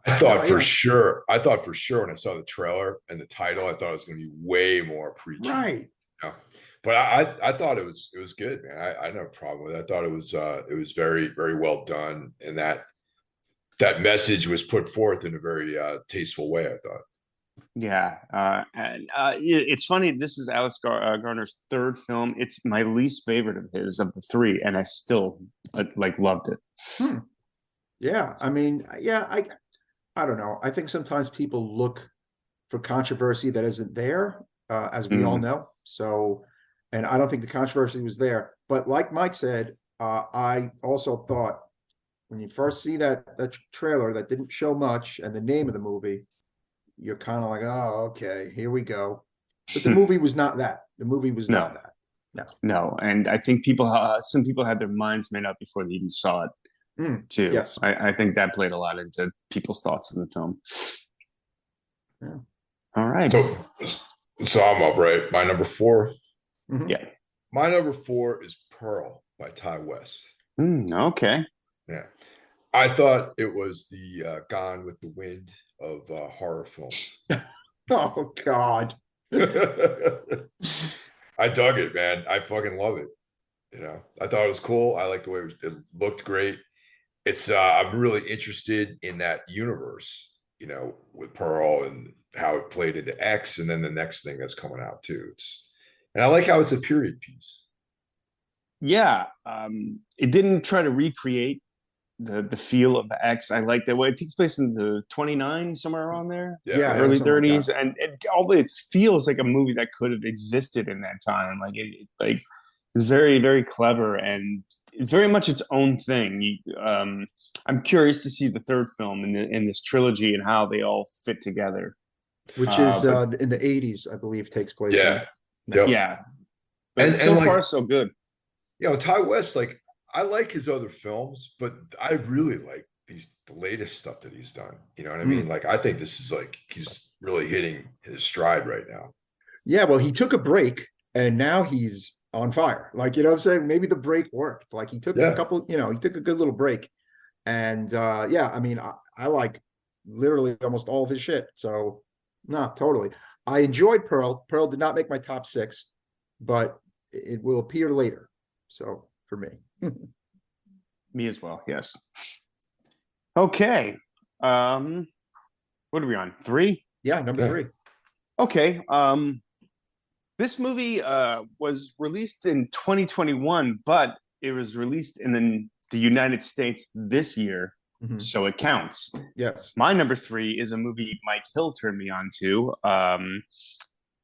I thought for sure when I saw the trailer and the title, I thought it was going to be way more preachy. Right. But I thought it was good, man. I had no problem with it. I thought it was very, very well done, and that message was put forth in a very tasteful way, I thought. Yeah, and it's funny. This is Alex Garner's 3rd film. It's my least favorite of his of the 3, and I still loved it. Yeah, I mean, yeah, I don't know. I think sometimes people look for controversy that isn't there, as we all Mm, know. So, and I don't think the controversy was there. But like Mike said, I also thought when you first see that trailer that didn't show much and the name of the movie, you're kind of like, oh, okay, here we go. But the movie was not that. The movie was no, not that. No. no, and I think some people had their minds made up before they even saw it too. Yes. I think that played a lot into people's thoughts of the film. Yeah. All right, So, so I'm up, right? My number four. Mhm. yeah, My number four is Pearl by Ty West. okay. Yeah. I thought it was the Gone with the Wind of horror films. Oh God. I dug it, man. I fucking love it. You know, I thought it was cool. I liked the way it looked great. It's I'm really interested in that universe, you know, with Pearl and how it played into X, and then the next thing that's coming out too. And I like how it's a period piece. Yeah, it didn't try to recreate the feel of the X. I like that way. It takes place in the 29, somewhere around there, Yeah, Yeah, yeah. early something like 30s, that. and although it feels like a movie that could have existed in that time, like like it's very very clever and it's very much its own thing. I'm curious to see the third film in this trilogy and how they all fit together. Which is But in the 80s, I believe, takes place in. Yeah. Yep. yeah, but And so like, far so good. you know, Ty West, like I like his other films, but I really like the latest stuff that he's done. You know what I Mm. mean? Like I think this is like he's really hitting his stride right now. Yeah, well, he took a break and now he's on fire. Like, you know what I'm saying? Maybe the break worked. Like he took a Yeah. couple, he took a good little break. And yeah, I mean, I like literally almost all of his shit. So no, totally. I enjoyed Pearl. Pearl did not make my top six, but it will appear later. So for me. Me as well. Yes. Okay. What are we on? Three? Yeah, number Yeah. three. Okay. This movie was released in 2021, but it was released in the United States this year, Mhm. so it counts. Yes. My number three is a movie Mike Hill turned me on to.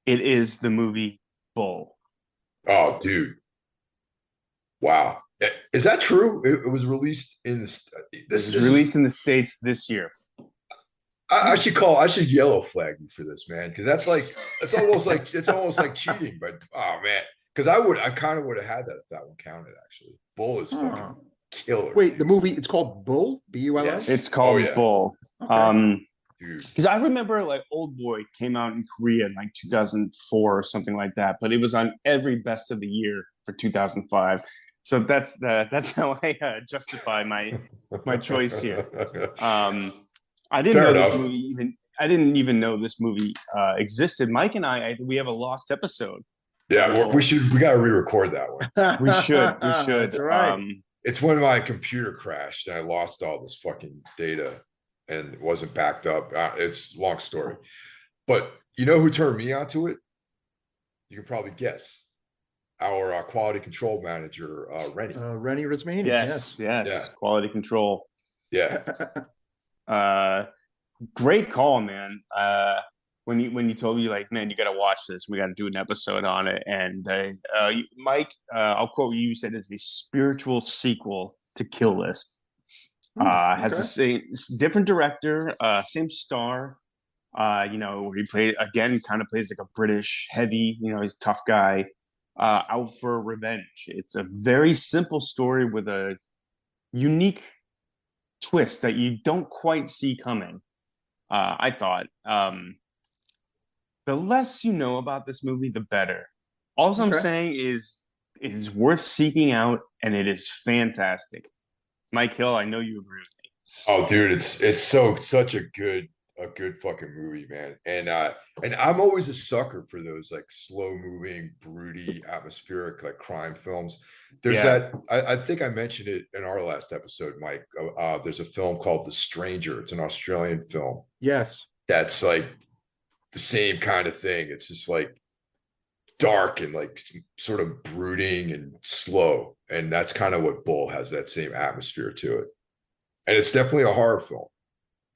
It is the movie Bull. Oh, dude. Wow. Is that true? It was released in this. It was released in the States this year. I should yellow flag you for this, man, because it's almost like cheating, but oh man, because I kind of would have had that if that one counted actually. Bull is fucking Oh. killer. Wait, the Dude. movie, it's called Bull? B-U-L-L? Yes. It's Oh called yeah, Bull. Okay. dude. Because I remember like Old Boy came out in Korea in like 2004 or something like that, but it was on every best of the year for 2005. So that's how I justify my choice here. I didn't Fair know this enough. movie even. I didn't even know this movie existed. Mike and we have a lost episode. Yeah, we got to re-record that one. We should. We should. That's right. It's when my computer crashed and I lost all this fucking data and it wasn't backed up. It's a long story, but you know who turned me onto it? You can probably guess. Our quality control manager, Rennie. Rennie Rismani. Yes. Yeah. Quality control. Yeah. Great call, man. When you told me like, man, you got to watch this. We got to do an episode on it. And Mike, I'll quote you. You said it's a spiritual sequel to Kill List. Has the same different director, same star. Where he kind of plays like a British heavy. He's a tough guy, out for revenge. It's a very simple story with a unique twist that you don't quite see coming. I thought. The less you know about this movie, the better. All I'm saying is it is worth seeking out, and it is fantastic. Mike Hill, I know you agree with me. Oh, dude, it's such a good fucking movie, man. And I'm always a sucker for those like slow moving, broody, atmospheric like crime films. There's Yeah. I think I mentioned it in our last episode, Mike. There's a film called The Stranger. It's an Australian film. Yes. That's like the same kind of thing. It's just like dark and like sort of brooding and slow. And that's kind of what Bull has, that same atmosphere to it. and it's definitely a horror film.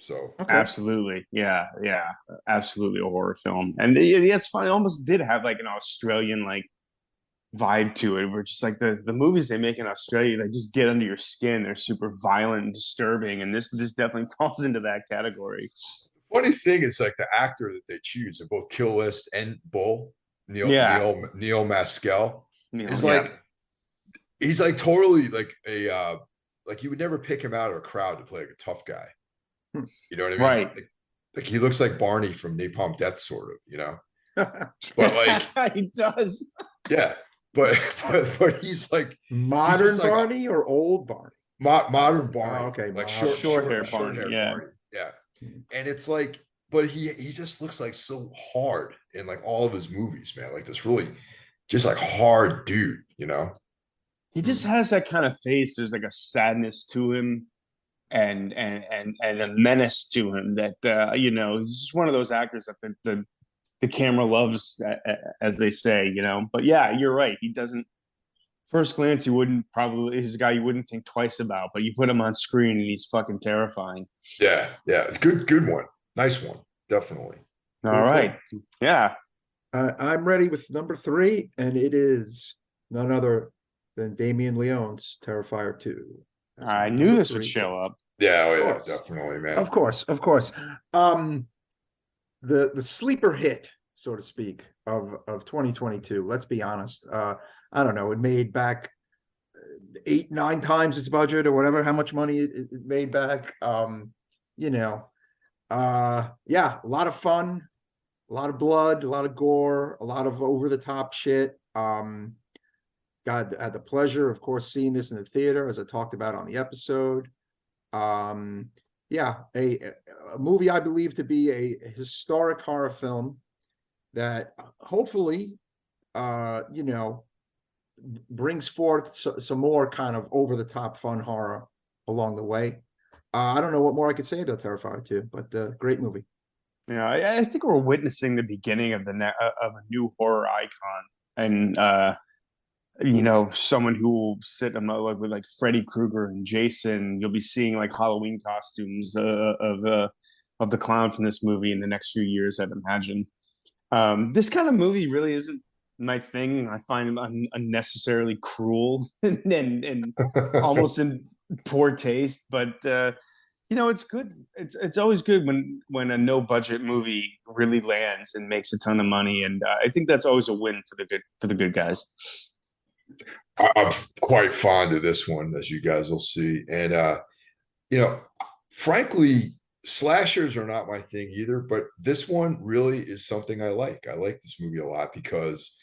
So Okay. Absolutely. Yeah. Yeah. Absolutely a horror film. And it's funny. It almost did have like an Australian like vibe to it, where just like the movies they make in Australia, they just get under your skin. They're super violent and disturbing. And this definitely falls into that category. funny thing is like the actor that they choose in both Kill List and Bull, Yeah. Neil Maskell, You know, is yeah. like he's like totally like a like you would never pick him out of a crowd to play like a tough guy. Hmm. You know what I mean? Right. Like he looks like Barney from Napalm Death, sort of, you know. But like, He does. yeah, but but he's just Modern like a Barney or old Barney? modern Oh, Barney, okay, like modern. Short hair short Barney. hair Yeah. Barney, yeah. Hmm. And it's like, but he just looks like so hard in like all of his movies, man. Like this really just like hard dude, you know. He just Hmm. has that kind of face. There's like a sadness to him and a menace to him that he's just one of those actors that the camera loves, as they say, But yeah, you're right. He doesn't. First glance, you wouldn't probably he's a guy you wouldn't think twice about, but you put him on screen and he's fucking terrifying. Yeah, yeah, good one, nice one, definitely. All Cool, cool. right, yeah, I'm ready with number 3, and it is none other than Damien Leone's Terrifier 2. That's my I knew number this would 3 pick. show up. Yeah, oh Of yeah, course. definitely, man. Of course, of course. Um, the sleeper hit, so to speak, of 2022. Let's be honest. I don't know. It made back 8, 9 times its budget or whatever. How much money it made back. You know. Yeah, a lot of fun, a lot of blood, a lot of gore, a lot of over the top shit. Had the pleasure, of course, seeing this in the theater, as I talked about on the episode. Um, yeah, a movie I believe to be a historic horror film that hopefully, you know, brings forth some more kind of over the top fun horror along the way. I don't know what more I could say about Terrifier 2, but great movie. I think we're witnessing the beginning of of a new horror icon, and someone who will sit like with like Freddy Krueger and Jason. You'll be seeing like Halloween costumes of the clown from this movie in the next few years, I'd imagine. This kind of movie really isn't my thing. I find them unnecessarily cruel and almost in poor taste. But it's good. It's always good when a no budget movie really lands and makes a ton of money, and I think that's always a win for the good guys. I'm quite fond of this one, as you guys will see. And you know, frankly, slashers are not my thing either, but this one really is something I like. I like this movie a lot because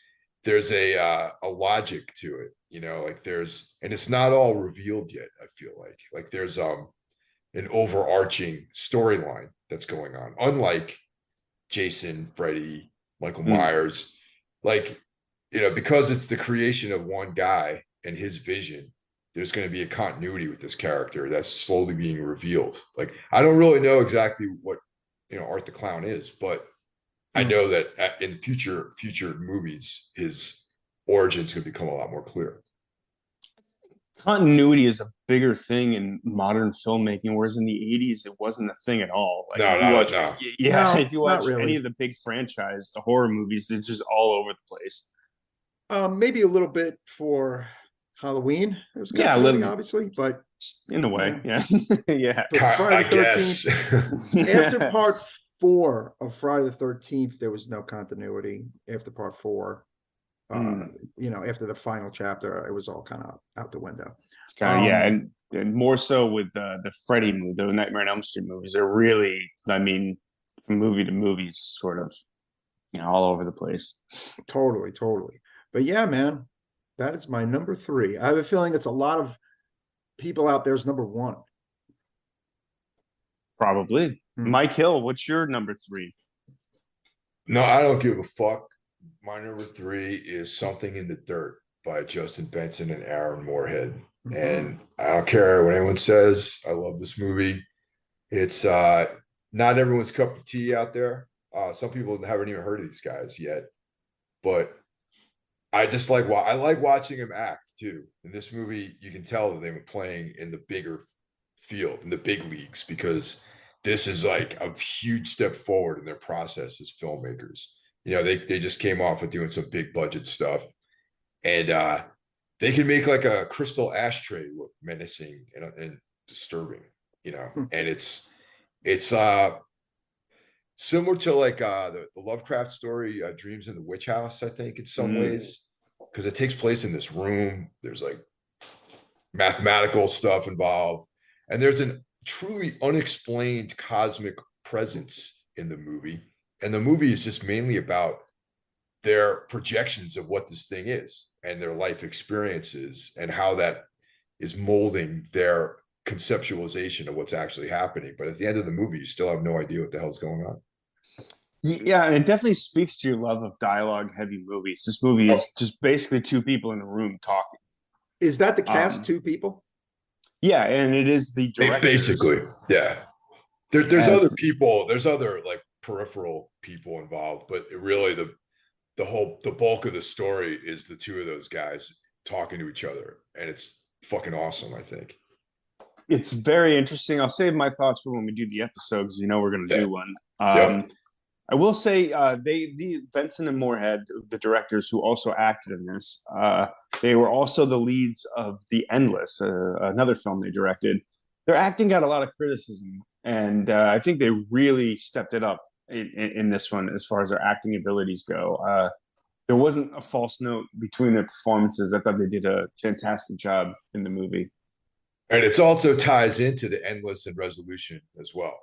there's a logic to it, like and it's not all revealed yet, I feel like there's an overarching storyline that's going on. Unlike Jason, Freddy, Michael Mm. Myers, like, because it's the creation of one guy and his vision, there's going to be a continuity with this character that's slowly being revealed. Like, I don't really know exactly what, Art the Clown is, but I Mm. know that in future movies, his origins could become a lot more clear. Continuity is a bigger thing in modern filmmaking, whereas in the 80s it wasn't a thing at all. Like No, if you not watch, no. yeah, No, if you not watch any really. of the big franchise, the horror movies, they're just all over the place. Maybe a little bit for Halloween. There was Yeah, a continuity, little, obviously, but in a you way, know, yeah, yeah. for I Friday the 13th, guess. after part 4 of Friday the 13th, there was no continuity. After part 4, Mm, after the final chapter, it was all kind of out the window. it's kind of yeah, Um, and more so with the Freddy movie, the Nightmare on Elm Street movies. They're really, I mean, from movie to movie, it's sort of all over the place. totally, totally. But yeah, man, that is my number 3. I have a feeling it's a lot of people out there's number 1. Probably. Hmm. Mike Hill, what's your number 3? No, I don't give a fuck. My number 3 is Something in the Dirt by Justin Benson and Aaron Moorhead. Mhm. And I don't care what anyone says. I love this movie. It's not everyone's cup of tea out there. Some people haven't even heard of these guys yet, but I like watching them act too. In this movie, you can tell that they were playing in the bigger field in the big leagues because this is like a huge step forward in their process as filmmakers. They just came off with doing some big budget stuff, and they can make like a crystal ashtray look menacing and disturbing, and it's similar to like the Lovecraft story, Dreams in the Witch House, I think, in some ways, because it takes place in this room. There's like mathematical stuff involved, and there's a truly unexplained cosmic presence in the movie. And the movie is just mainly about their projections of what this thing is and their life experiences and how that is molding their conceptualization of what's actually happening. But at the end of the movie, you still have no idea what the hell's going on. Yeah, and it definitely speaks to your love of dialogue-heavy movies. This movie is just basically two people in a room talking. Is that the cast? Two people? Yeah, and it is the directors. Basically, yeah. There's other people. There's other like peripheral people involved, but really the bulk of the story is the two of those guys talking to each other, and it's fucking awesome. I think it's very interesting. I'll save my thoughts for when we do the episode because we're going to do one. Yep. I will say the Benson and Moorhead, the directors who also acted in this, they were also the leads of The Endless, another film they directed. Their acting got a lot of criticism, and I think they really stepped it up in this one as far as their acting abilities go. There wasn't a false note between their performances. I thought they did a fantastic job in the movie. And it also ties into The Endless and Resolution as well.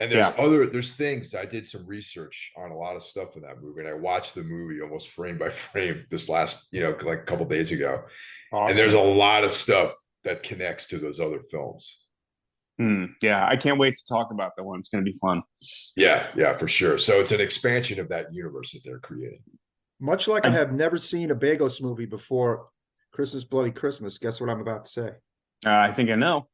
And there's things. I did some research on a lot of stuff in that movie, and I watched the movie almost frame by frame this last, like a couple days ago. Awesome. And there's a lot of stuff that connects to those other films. Yeah, I can't wait to talk about that one. It's going to be fun. Yeah, for sure. So it's an expansion of that universe that they're creating. Much like I have never seen a Bagos movie before Christmas Bloody Christmas. Guess what I'm about to say? I think I know.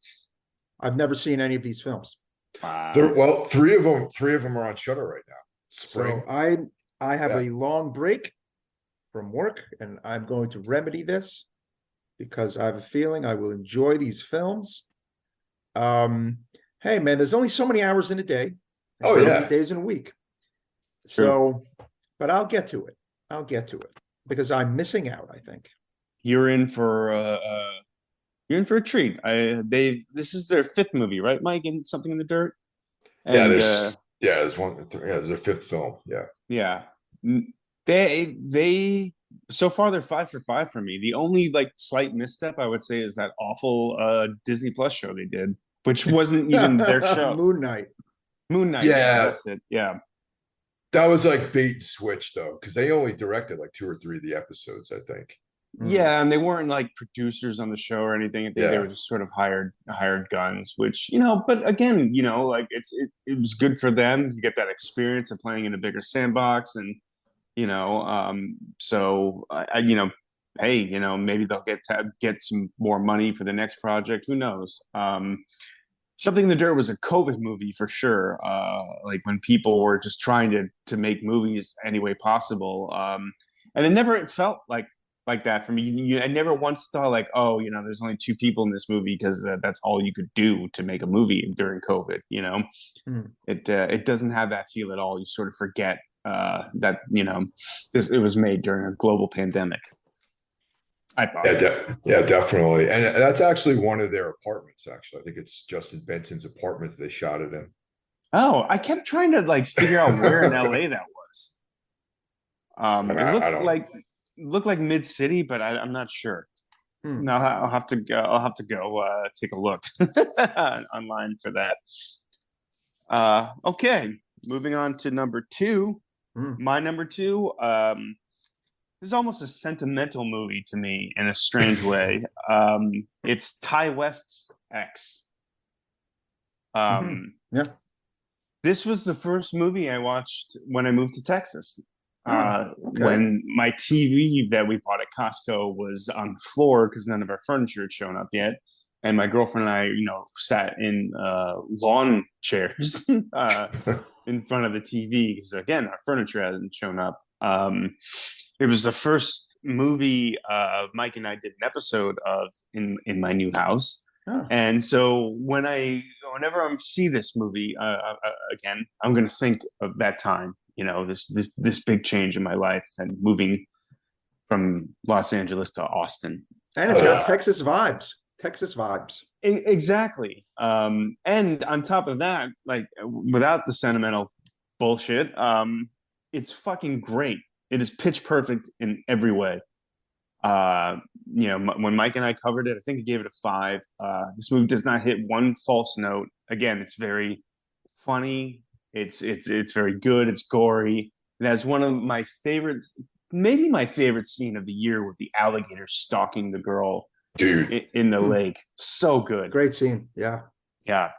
I've never seen any of these films. Well, three of them are on Shudder right now. Spring. So I have a long break from work, and I'm going to remedy this because I have a feeling I will enjoy these films. Hey man, there's only so many hours in a day. So many days in a week. So, but I'll get to it. Because I'm missing out, I think. You're in for a treat. This is their fifth movie, right, Mike? And Something in the Dirt. And, there's one. There's their fifth film. Yeah. They so far they're 5 for 5 for me. The only like slight misstep I would say is that awful Disney Plus show they did, which wasn't even their show. Moon Knight. Yeah, that's it. Yeah. That was like bait and switch though, because they only directed like 2 or 3 of the episodes, I think. Yeah, and they weren't like producers on the show or anything. They were just sort of hired guns, which but again, like it was good for them to get that experience of playing in a bigger sandbox, and so hey, maybe they'll get some more money for the next project. Who knows? Something in the Dirt was a COVID movie for sure. Like when people were just trying to make movies any way possible, and it never felt like that for me. I never once thought like, oh, there's only 2 people in this movie because that's all you could do to make a movie during COVID. It doesn't have that feel at all. You sort of forget that it was made during a global pandemic. I thought. Yeah, definitely. And that's actually one of their apartments. Actually, I think it's Justin Benson's apartment that they shot it in. Oh, I kept trying to like figure out where in LA that was. It looked like mid city, but I'm not sure. No, I'll have to go take a look online for that. Okay, moving on to number 2. My number 2. This is almost a sentimental movie to me in a strange way. It's Ty West's X. This was the first movie I watched when I moved to Texas. When my TV that we bought at Costco was on the floor because none of our furniture had shown up yet. And my girlfriend and I, sat in lawn chairs in front of the TV because, again, our furniture hadn't shown up. It was the first movie Mike and I did an episode of in my new house. Oh, And so whenever I see this movie again, I'm going to think of that time. This big change in my life and moving from Los Angeles to Austin. and it's Oh, got yeah. Texas vibes. Texas vibes. Exactly. And on top of that, like without the sentimental bullshit, it's fucking great. It is pitch perfect in every way. When Mike and I covered it, I think he gave it a 5. This movie does not hit one false note. Again, it's very funny. It's very good. It's gory. It has one of my favorites, maybe my favorite scene of the year, with the alligator stalking the girl Dude. in the lake. So good. Great scene. Yeah. Yeah.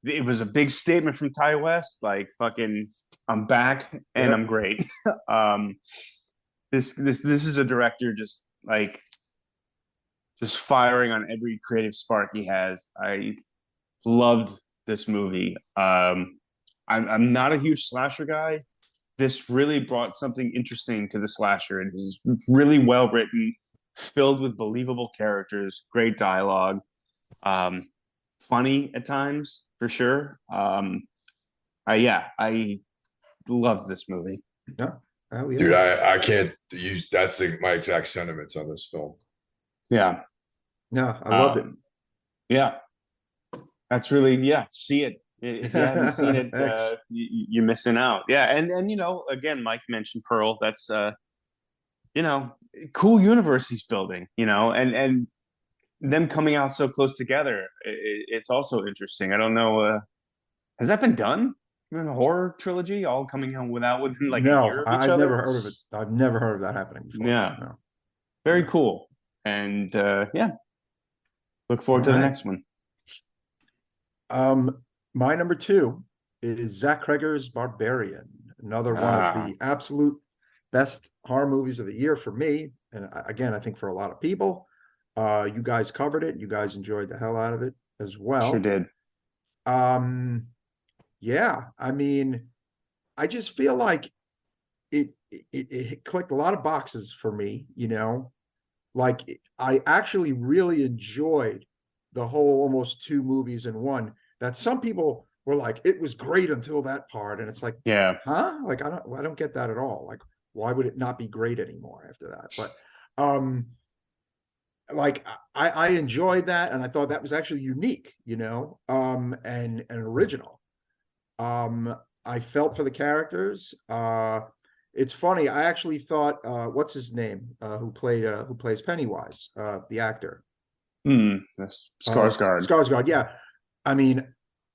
It was a big statement from Ty West, like fucking I'm back and Yep. I'm great. This is a director just firing on every creative spark he has. I loved this movie. I'm not a huge slasher guy. This really brought something interesting to the slasher. It is really well written, filled with believable characters, great dialogue, funny at times for sure. I loved this movie. Yeah. Oh yeah. Dude, I can't use that's my exact sentiments on this film. Yeah. No, I loved it. Yeah. That's really, see it. If you haven't seen it, you're missing out. Yeah. And again, Mike mentioned Pearl. That's, cool universe he's building, and them coming out so close together. It's also interesting. I don't know. Has that been done? In a horror trilogy, all coming out within like a No, year of each I've other? never heard of it. I've never heard of that happening before. Yeah. No. Very cool. And look forward to the next one. My number 2 is Zach Cregger's Barbarian, another one of the absolute best horror movies of the year for me. And again, I think for a lot of people. You guys covered it. You guys enjoyed the hell out of it as well. Sure did. Yeah, I mean, I just feel like it clicked a lot of boxes for me, like I actually really enjoyed the whole almost 2 movies in one. That some people were like, it was great until that part, and it's like, Yeah. huh? Like I don't get that at all. Like, why would it not be great anymore after that? But like I enjoyed that, and I thought that was actually unique, and original. I felt for the characters. It's funny. I actually thought, what's his name? Who plays Pennywise? The actor. Skarsgård. Skarsgård. Yeah. I mean,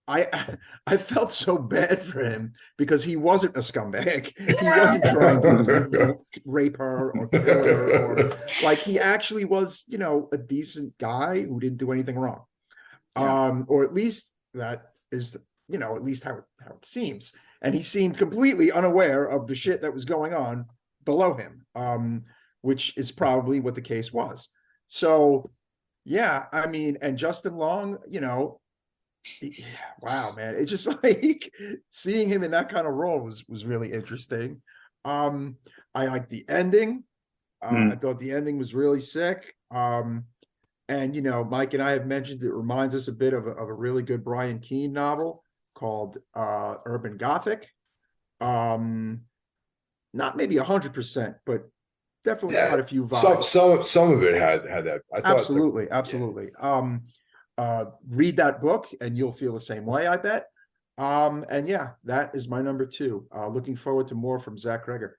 I felt so bad for him because he wasn't a scumbag. He wasn't trying to rape her or kill her, or like he actually was, a decent guy who didn't do anything wrong. Yeah. Or at least that is, at least how it seems. And he seemed completely unaware of the shit that was going on below him, which is probably what the case was. So, yeah, I mean, and Justin Long, wow, man, it's just like seeing him in that kind of role was really interesting. I like the ending. I thought the ending was really sick. And Mike and I have mentioned it reminds us a bit of a really good Brian Keene novel called Urban Gothic. Not maybe 100%, but definitely quite a few vibes. Some of it had that. I thought absolutely. Read that book and you'll feel the same way, I bet. And yeah, that is my number 2. Looking forward to more from Zach Cregger.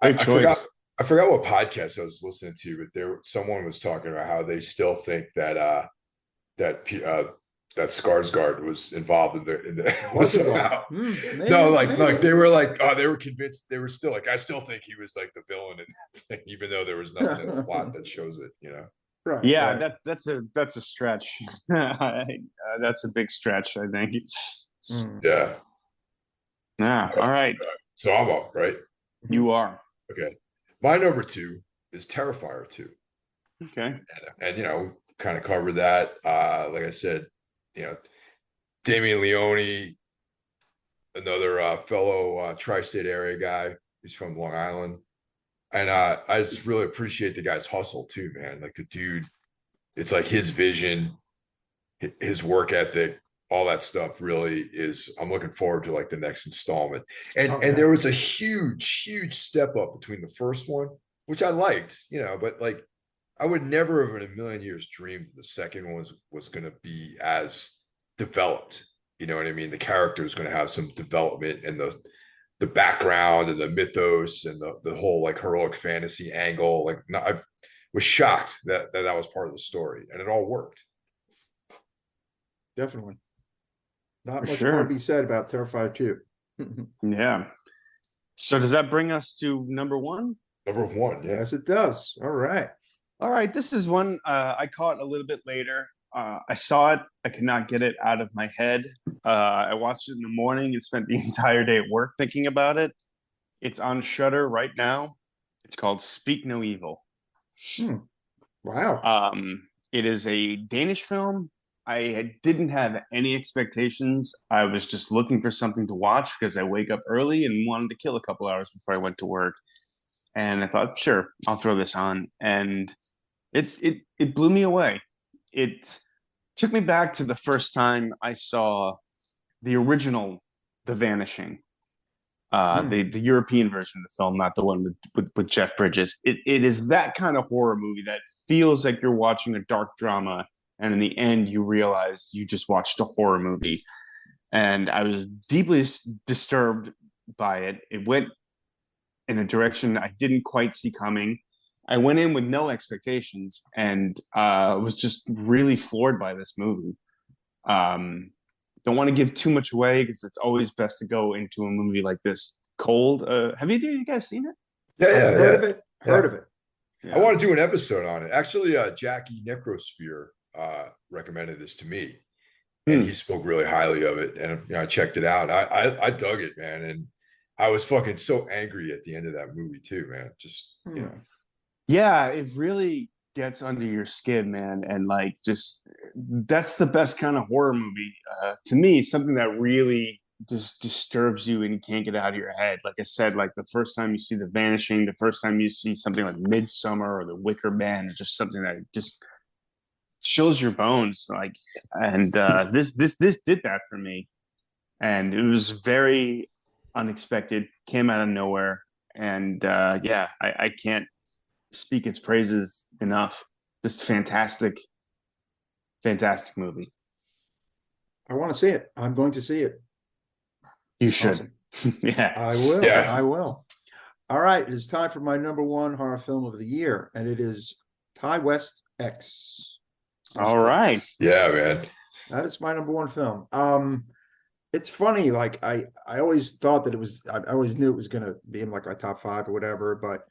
Great choice. I forgot what podcast I was listening to, but someone was talking about how they still think that that Skarsgård was involved in the somehow. No, like they were convinced. They were still like, I still think he was like the villain in that thing, even though there was nothing in the plot that shows it. Right. Yeah, right. that's a stretch. That's a big stretch, I think. Yeah. Yeah. All right. So I'm up, right? You are. Okay. My number 2 is Terrifier 2. Okay. And kind of cover that. Like I said, Damien Leone, another fellow tri-state area guy. He's from Long Island. And I just really appreciate the guy's hustle too, man. Like the dude it's like his vision, his work ethic, all that stuff really is. I'm looking forward to like the next installment. And Okay. there was a huge step up between the first one, which I liked, but like I would never have in a million years dreamed that the second one was going to be as developed. You know what I mean? The character was going to have some development and the background and the mythos and the whole like heroic fantasy angle. Like, no, I was shocked that was part of the story, and it all worked. Definitely. Not For much more to sure. be said about Terrifier 2. Yeah. So does that bring us to number one? Number one, yeah. Yes, it does. All right. All right, this is one I caught a little bit later. I saw it. I could not get it out of my head. I watched it in the morning and spent the entire day at work thinking about it. It's on Shudder right now. It's called Speak No Evil. Wow. It is a Danish film. I didn't have any expectations. I was just looking for something to watch because I wake up early and wanted to kill a couple hours before I went to work. And I thought, sure, I'll throw this on. And it blew me away. It took me back to the first time I saw the original The Vanishing, the European version of the film, not the one with Jeff Bridges. It is that kind of horror movie that feels like you're watching a dark drama, and in the end, you realize you just watched a horror movie. And I was deeply disturbed by it. It went in a direction I didn't quite see coming. I went in with no expectations and was just really floored by this movie. Don't want to give too much away because it's always best to go into a movie like this cold. Have either of you guys seen it? Yeah, I've yeah, heard yeah. of it. Heard of it. I want to do an episode on it. Actually, Jackie Necrosphere recommended this to me, and he spoke really highly of it. And I checked it out. I dug it, man. And I was fucking so angry at the end of that movie too, man. Just Yeah, it really gets under your skin, man. And like, just that's the best kind of horror movie to me. Something that really just disturbs you and you can't get out of your head. Like I said, like the first time you see The Vanishing, the first time you see something like Midsummer or The Wicker Man, it's just something that just chills your bones. Like, and this did that for me, and it was very unexpected. Came out of nowhere, and yeah, I can't speak its praises enough. Just fantastic movie. I want to see it. I'm going to see it. You should. Awesome. Yeah. I will. Yeah. I will. All right. It's time for my number one horror film of the year, and it is Ty West X. All right. Yeah, man. That is my number one film. It's funny, like I always thought that I always knew it was gonna be in like my top five or whatever, but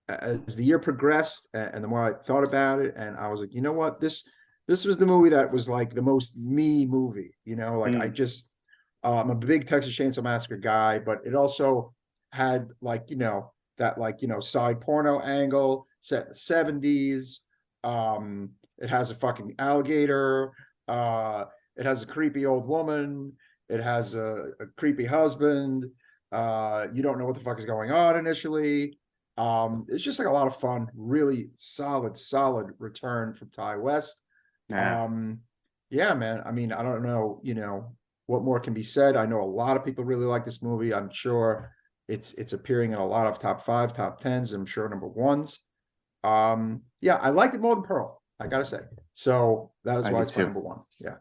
as the year progressed and the more I thought about it, and I was like, you know what, this was the movie that was like the most me movie, like I just I'm a big Texas Chainsaw Massacre guy, but it also had like, that like, side porno angle set in the 70s. It has a fucking alligator. It has a creepy old woman. It has a creepy husband. You don't know what the fuck is going on initially. It's just like a lot of fun. Really solid return from Ty West. Yeah. Yeah, man. I mean, I don't know, what more can be said. I know a lot of people really like this movie. I'm sure it's appearing in a lot of top five, top tens. I'm sure number ones. Yeah, I liked it more than Pearl, I gotta say. So that is why it's my number one. Yeah.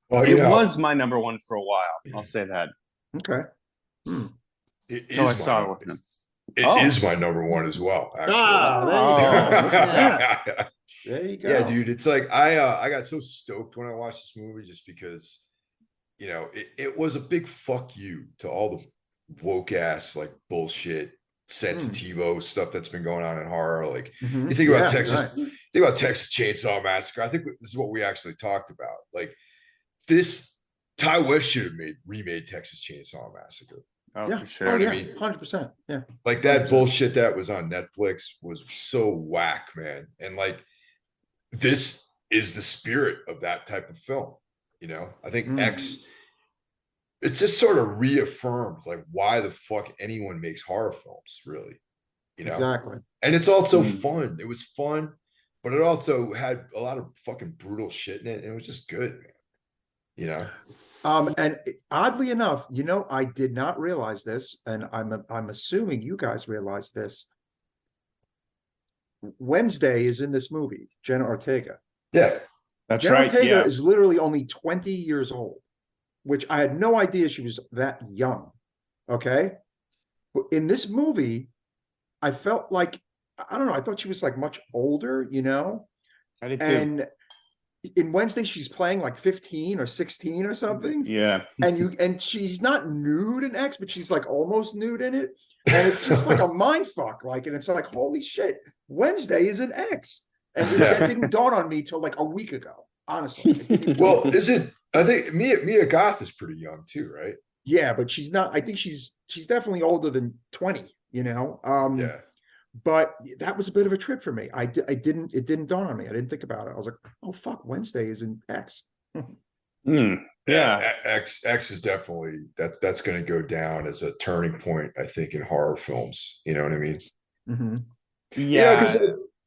Well, it was my number one for a while. I'll say that. Okay. So I saw it with him. It is my number one as well. There you go. Yeah, dude. It's like I got so stoked when I watched this movie just because, it was a big fuck you to all the woke ass like bullshit sensitivo stuff that's been going on in horror. Like you think about think about Texas Chainsaw Massacre. I think this is what we actually talked about. Like this, Ty West should have remade Texas Chainsaw Massacre. Oh, yeah, for sure. Oh, yeah, I mean? 100%. Yeah. Like that 100%. Bullshit that was on Netflix was so whack, man. And like this is the spirit of that type of film. I think X, it's just sort of reaffirmed like why the fuck anyone makes horror films, really. Exactly. And it's also fun. It was fun. but it also had a lot of fucking brutal shit in it. And it was just good, man. You know? And oddly enough, you know, I did not realize this, and I'm assuming you guys realize this. Wednesday is in this movie, Jenna Ortega. Yeah. That's Jenna right. Ortega Yeah. is literally only 20 years old, which I had no idea she was that young. Okay. But in this movie, I felt like, I don't know, I thought she was like much older, you know? I did too. And in Wednesday, she's playing like 15 or 16 or something. Yeah. And she's not nude in X, but she's like almost nude in it. And it's just like a mind fuck. Like, and it's like, holy shit, Wednesday is an X. And that didn't dawn on me till like a week ago, honestly. Well, I think Mia Goth is pretty young too, right? Yeah, but she's not, I think she's definitely older than 20, you know? Yeah. But that was a bit of a trip for me. It didn't dawn on me. I didn't think about it. I was like, oh fuck, Wednesday is in X. Yeah. X is definitely that's going to go down as a turning point, I think, in horror films. You know what I mean? Mm-hmm. Yeah. Because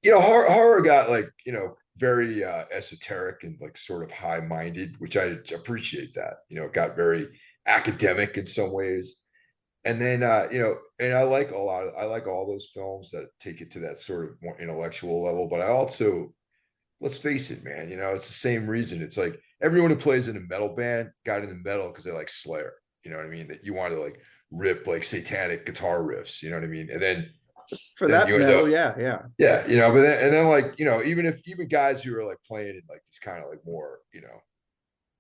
horror got like very esoteric and like sort of high minded, which I appreciate that. It got very academic in some ways, and then and I like all those films that take it to that sort of more intellectual level. But I also, let's face it, man, it's the same reason. It's like everyone who plays in a metal band got into metal because they like Slayer. You know what I mean? That you want to like rip like satanic guitar riffs. You know what I mean? And then for then that you end metal, up, yeah. but then like even guys who are like playing in like this kind of like more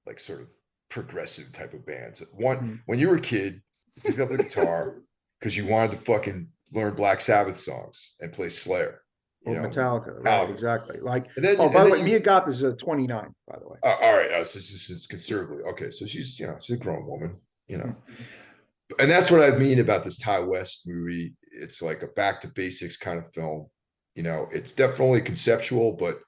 like sort of progressive type of bands. When you were a kid, you picked up the guitar because you wanted to fucking learn Black Sabbath songs and play Slayer. Or Metallica, right? Exactly. Like, by the way, Mia Goth is 29, by the way. All right, so it's considerably okay. So she's she's a grown woman, and that's what I mean about this Ty West movie. It's like a back to basics kind of film. It's definitely conceptual, but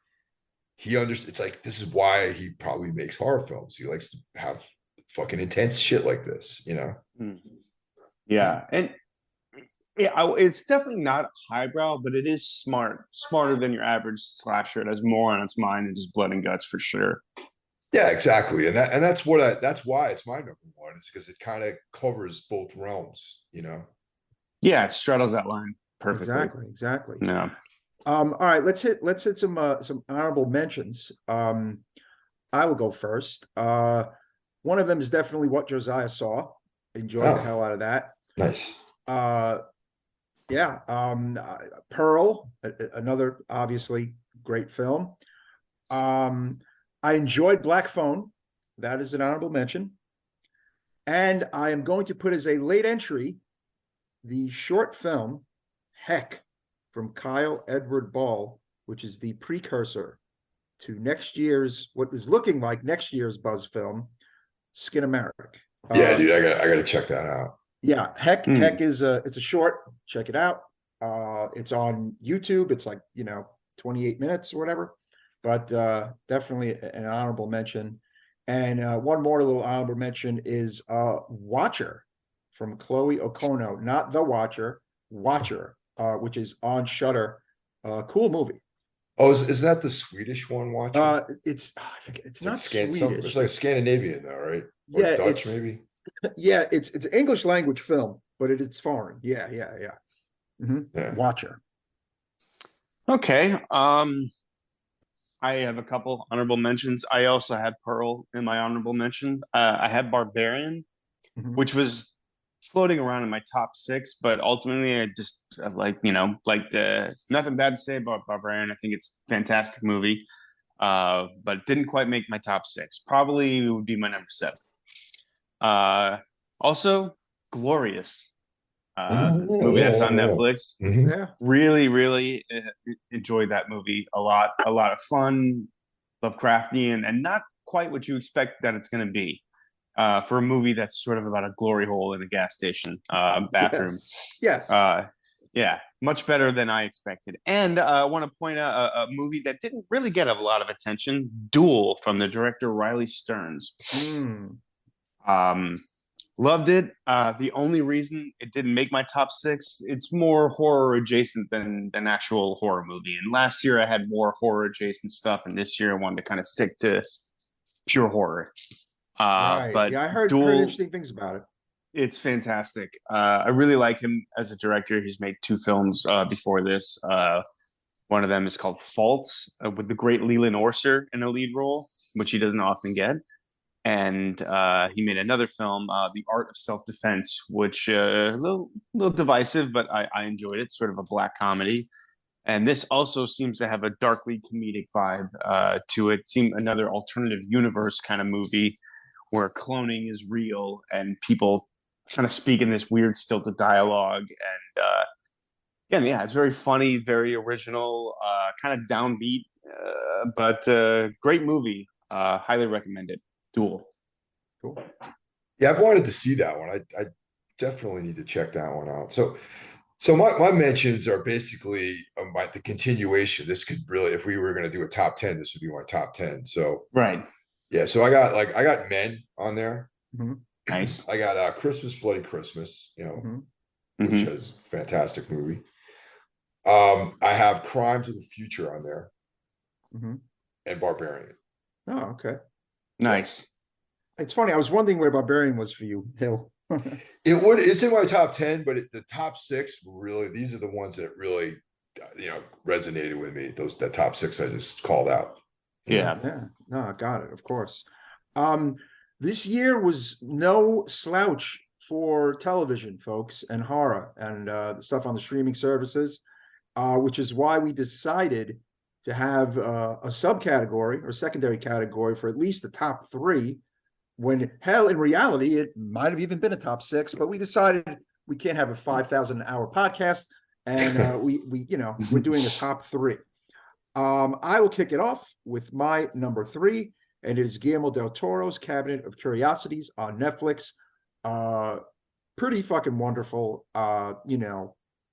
it's like this is why he probably makes horror films. He likes to have fucking intense shit like this. Yeah, and it's definitely not highbrow, but it is smarter than your average slasher. It has more on its mind than just blood and guts for sure. Yeah, exactly, and that's why it's my number one. Is because it kind of covers both realms. Yeah, it straddles that line perfectly. Exactly. Yeah. All right, let's hit some honorable mentions. I will go first. One of them is definitely What Josiah Saw. Enjoyed the hell out of that. Nice. Yeah. Pearl, another obviously great film. I enjoyed Black Phone. That is an honorable mention. And I am going to put as a late entry the short film Heck from Kyle Edward Ball, which is the precursor to what is looking like next year's Buzz film, Skinamarik. Yeah, dude, I gotta check that out. Yeah, Heck is it's a short. Check it out. It's on YouTube. It's like 28 minutes or whatever, but definitely an honorable mention. And one more little honorable mention is Watcher from Chloe Okono, not The Watcher, Watcher, which is on Shudder. Cool movie. Oh, is that the Swedish one? Watcher? I forget. It's not like Swedish. It's like Scandinavian though, right? Or Yeah, Dutch maybe. Yeah, it's an English language film, but it's foreign. Yeah. Mm-hmm. Yeah. Watcher. Okay. I have a couple honorable mentions. I also had Pearl in my honorable mention. I had Barbarian, which was floating around in my top 6, but ultimately I just nothing bad to say about Barbarian. I think it's a fantastic movie, but it didn't quite make my top 6. Probably would be my number 7. Also, Glorious, movie that's on Netflix. Yeah, really enjoyed that movie a lot. A lot of fun, Lovecraftian, and not quite what you expect that it's going to be. For a movie that's sort of about a glory hole in a gas station bathroom. Yes. Yeah, much better than I expected. And I want to point out a movie that didn't really get a lot of attention, Duel, from the director Riley Stearns. Loved it. The only reason it didn't make my top six, it's more horror adjacent than actual horror movie. And last year I had more horror adjacent stuff, and this year I wanted to kind of stick to pure horror. Right. But Yeah, I heard Duel, interesting things about it. it's fantastic. I really like him as a director. He's made two films before this. One of them is called Faults, with the great Leland Orser in a lead role, which he doesn't often get. And he made another film, The Art of Self-Defense, which little divisive, but I enjoyed it. Sort of a black comedy. And this also seems to have a darkly comedic vibe to it. Seem another alternative universe kind of movie where cloning is real and people kind of speak in this weird stilted dialogue. And yeah, it's very funny, very original, kind of downbeat, but great movie. Highly recommended. Duel. Cool. Yeah, I've wanted to see that one. I definitely need to check that one out. So my mentions are basically the continuation. This could really, if we were going to do a top 10, this would be my top 10. So Right. yeah, so I got Men on there. Mhm. Nice. I got Christmas Bloody Christmas, Mhm. which Mhm. is a fantastic movie. I have Crimes of the Future on there Mhm. and Barbarian. Oh, okay. Nice. It's funny. I was wondering where Barbarian was for you, Hill. It's in my top 10, but the top six really, these are the ones that really, resonated with me. The top six I just called out. Yeah. Yeah, no, I got it, of course. Um, this year was no slouch for television, folks, and horror and the stuff on the streaming services, which is why we decided to have a subcategory or secondary category for at least the top three. When hell, in reality, it might have even been a top six, but we decided we can't have a 5,000 hour podcast, and we're doing a top three. I will kick it off with my number three, and it is Guillermo del Toro's Cabinet of Curiosities on Netflix. Pretty fucking wonderful,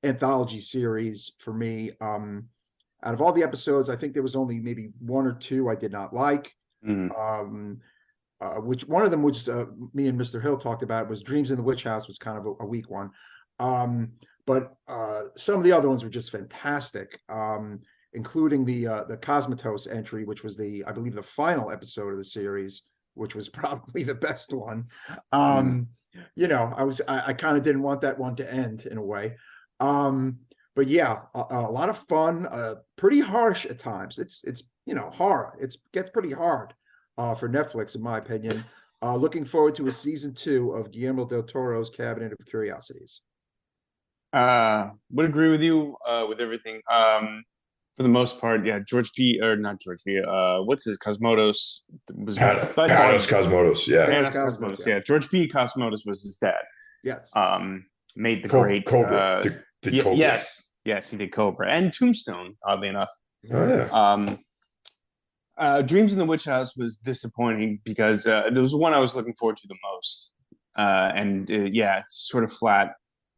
anthology series for me. Out of all the episodes, I think there was only maybe one or two I did not like. Mm. Which one of them, which me and Mr. Hill talked about, was Dreams in the Witch House, was kind of a weak one. But some of the other ones were just fantastic, including the Cosmatos entry, which was I believe, the final episode of the series, which was probably the best one. I kind of didn't want that one to end in a way. But yeah, a lot of fun, pretty harsh at times. It's horror. It gets pretty hard for Netflix, in my opinion. Looking forward to a season 2 of Guillermo del Toro's Cabinet of Curiosities. Would agree with you with everything. For the most part, yeah. George P. or not George P. What's his Cosmatos was by far Panos Cosmatos, yeah. Panos Cosmatos, Cosmatos. yeah. Yeah, George P. Cosmatos was his dad. Yes. Made the great Cobra. Did Cobra. Yes, he did Cobra and Tombstone. Oddly enough. Oh yeah. Dreams in the Witch House was disappointing because there was one I was looking forward to the most, and yeah, it's sort of flat.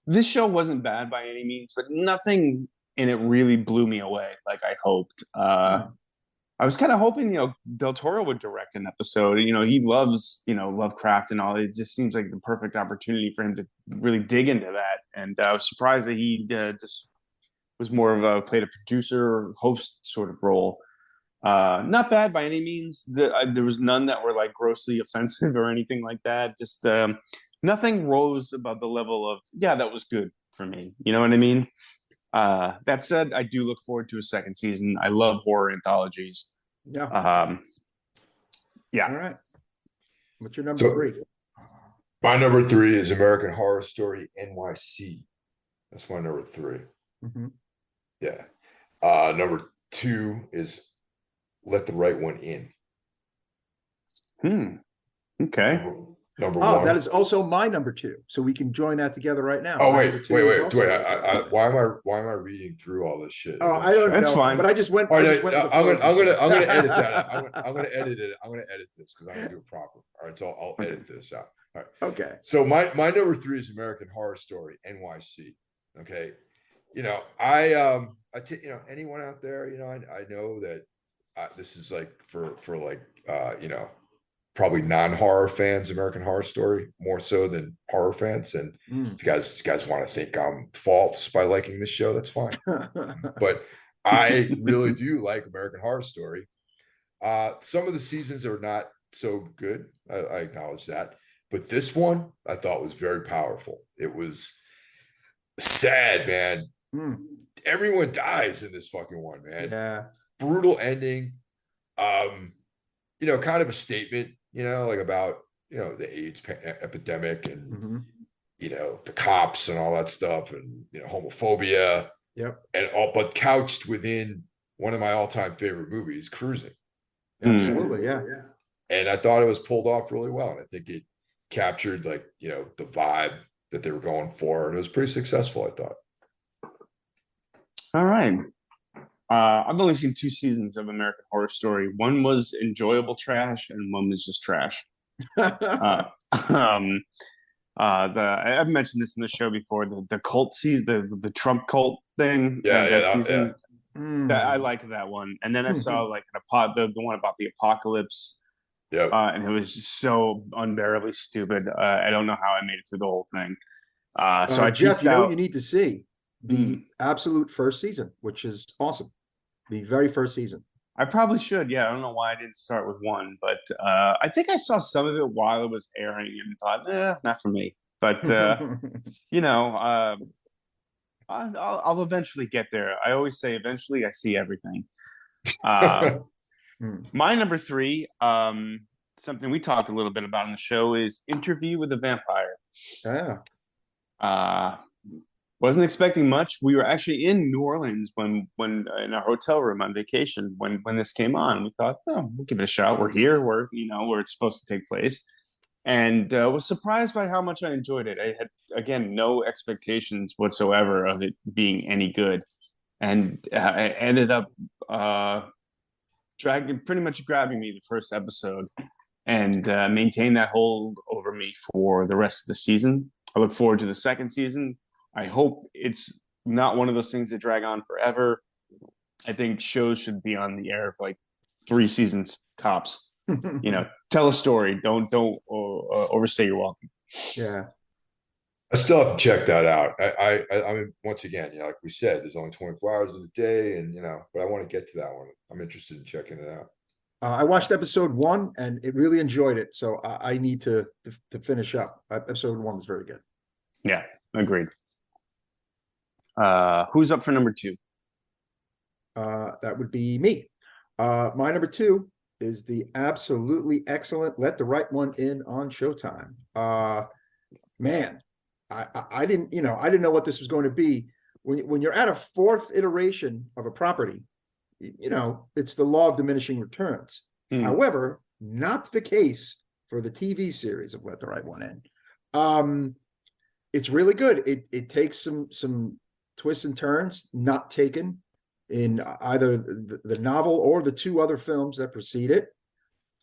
This show wasn't bad by any means, but nothing in it really blew me away like I hoped. I was kind of hoping, Del Toro would direct an episode. He loves, Lovecraft and all. It just seems like the perfect opportunity for him to really dig into that. And I was surprised that he just was more of played a producer, host sort of role. Not bad by any means. There was none that were like grossly offensive or anything like that. Just nothing rose above the level of, yeah, that was good for me. You know what I mean? That said, I do look forward to a second season. I love horror anthologies. Yeah. Yeah. All right. What's your number three? My number three is American Horror Story NYC. That's my number three. Mm-hmm. Yeah. Number two is Let the Right One In. Okay. Number one. That is also my number two. So we can join that together right now. Oh, My wait. number two is also right why am I reading through all this shit? Oh, I don't That's know. fine. But I just went. All I right, just went with the I'm flow. gonna edit that. I'm gonna edit it. I'm gonna edit this because I'm gonna do it proper. All right, so I'll edit this out. All right. Okay. So my number three is American Horror Story NYC. Okay. Anyone out there, I know that this is like for like probably non-horror fans, American Horror Story, more so than horror fans. And Mm. if you guys want to think I'm false by liking this show, that's fine. But I really do like American Horror Story. Some of the seasons are not so good. I acknowledge that. But this one I thought was very powerful. It was sad, man. Mm. Everyone dies in this fucking one, man. Yeah. Brutal ending. Kind of a statement, like about, the AIDS epidemic and, Mm-hmm. The cops and all that stuff and, homophobia Yep. and all, but couched within one of my all-time favorite movies, Cruising. Absolutely. Yeah. And I thought it was pulled off really well. And I think it captured the vibe that they were going for. And it was pretty successful, I thought. All right. I've only seen 2 seasons of American Horror Story. One was enjoyable trash, and one was just trash. I've mentioned this in the show before. The cult season, the Trump cult thing. That season. Yeah. I liked that one. And then I saw like the one about the apocalypse. Yep. And it was just so unbearably stupid. I don't know how I made it through the whole thing. So I Jeff, pieced out. what you need to see? The absolute first season, which is awesome. The very first season. I probably should. Yeah, I don't know why I didn't start with one, but I think I saw some of it while it was airing and thought, not for me. But I'll eventually get there. I always say eventually. I see everything. My number 3, something we talked a little bit about on the show, is Interview with a Vampire. Yeah. Wasn't expecting much. We were actually in New Orleans when in our hotel room on vacation when this came on. We thought, oh, we'll give it a shot. We're here. We're where it's supposed to take place, and was surprised by how much I enjoyed it. I had, again, no expectations whatsoever of it being any good, and I ended up pretty much grabbing me the first episode and maintained that hold over me for the rest of the season. I look forward to the second season. I hope it's not one of those things that drag on forever. I think shows should be on the air for like 3 seasons tops. Tell a story. Don't overstay your welcome. Yeah. I still have to check that out. I mean, once again, like we said, there's only 24 hours in a day, and but I want to get to that one. I'm interested in checking it out. I watched episode 1 and it really enjoyed it, so I need to finish up. Episode 1 is very good. Yeah, agreed. Who's up for number 2? That would be me. My number 2 is the absolutely excellent Let the Right One In on Showtime. Man, I didn't know what this was going to be. When you're at a 4th iteration of a property, it's the law of diminishing returns. However, not the case for the TV series of Let the Right One In. It's really good. It takes some twists and turns not taken in either the novel or the 2 other films that precede it.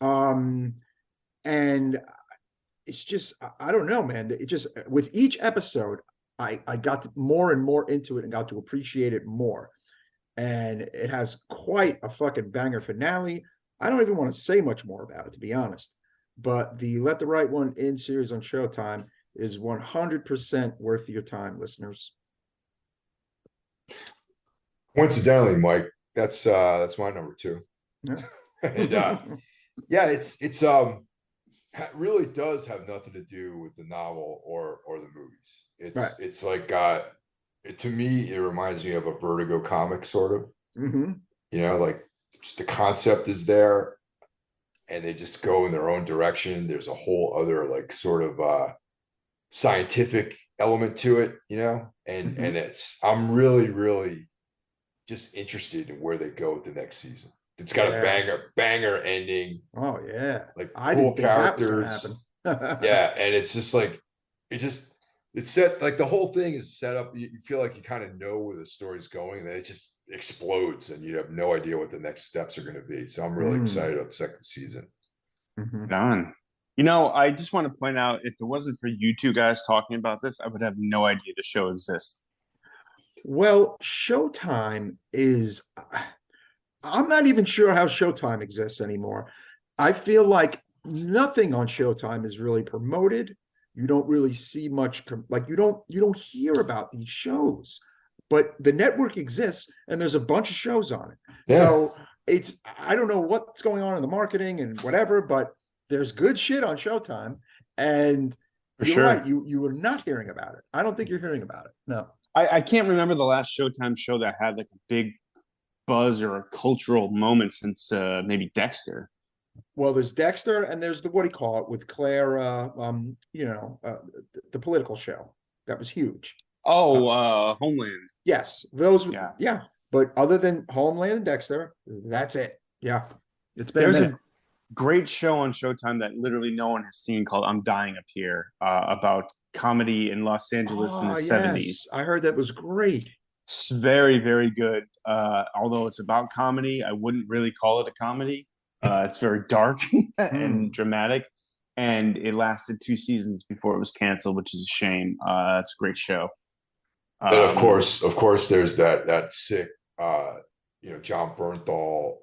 And it's just, I don't know, man. It just, with each episode, I got more and more into it and got to appreciate it more. And it has quite a fucking banger finale. I don't even want to say much more about it, to be honest. But the Let the Right One In series on Showtime is 100% worth your time, listeners. Coincidentally, Mike, that's my number 2. Yeah. And it's really does have nothing to do with the novel or the movies. It's like to me, it reminds me of a Vertigo comic, sort of. Like just the concept is there, and they just go in their own direction. There's a whole other sort of scientific element to it, and I'm really just interested in where they go with the next season. It's got a banger ending. Oh yeah, I cool characters. Yeah, and it's just it's set, the whole thing is set up. You feel like you kind of know where the story's going, and then it just explodes, and you have no idea what the next steps are going to be. So I'm really excited about the second season. Done. I just want to point out, if it wasn't for you 2 guys talking about this, I would have no idea the show exists. Well, Showtime I'm not even sure how Showtime exists anymore. I feel like nothing on Showtime is really promoted. You don't really see much like you don't hear about these shows, but the network exists and there's a bunch of shows on it. Yeah. So it's I don't know what's going on in the marketing and whatever, but there's good shit on Showtime, and For you're sure. right. You are not hearing about it. I don't think you're hearing about it. No. I can't remember the last Showtime show that had like a big buzz or a cultural moment since maybe Dexter. Well, there's Dexter, and there's the what do you call it with Claire? The political show that was huge. Oh, Homeland. Yes, those. Yeah. Yeah, but other than Homeland and Dexter, that's it. Yeah, it's been There's a minute. a great show on Showtime that literally no one has seen called "I'm Dying Up Here" about comedy in Los Angeles in the '70s. I heard that was great. It's very, very good. Although it's about comedy, I wouldn't really call it a comedy. It's very dark and dramatic, and it lasted 2 seasons before it was canceled, which is a shame. It's a great show. And of course, there's that sick, John Bernthal,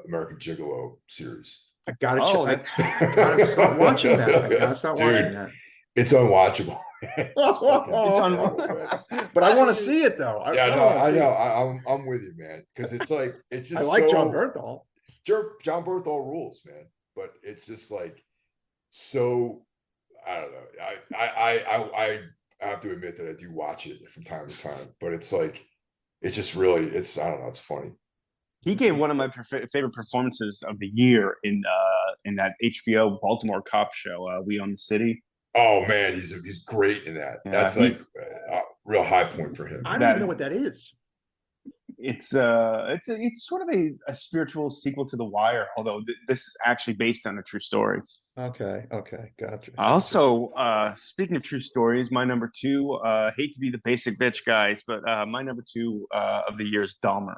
American Gigolo series. I gotta Oh, check. I gotta start watching that. I gotta start watching that. It's unwatchable. It's on. But I want to see it though. I know. I'm with you, man. Because it's like it's just I like so, John Bernthal. John Bernthal rules, man. But it's just like so. I don't know. I have to admit that I do watch it from time to time, but it's like it's just really I don't know. It's funny. He gave one of my favorite performances of the year in that HBO Baltimore cop show, We Own the City. Oh man, he's great in that. Yeah, That's like a real high point for him. I don't even know what that is. It's sort of a spiritual sequel to The Wire, although this is actually based on a true story. Okay, gotcha. Also, speaking of true stories, my number 2, hate to be the basic bitch, guys, but my number 2 of the year is Dahmer.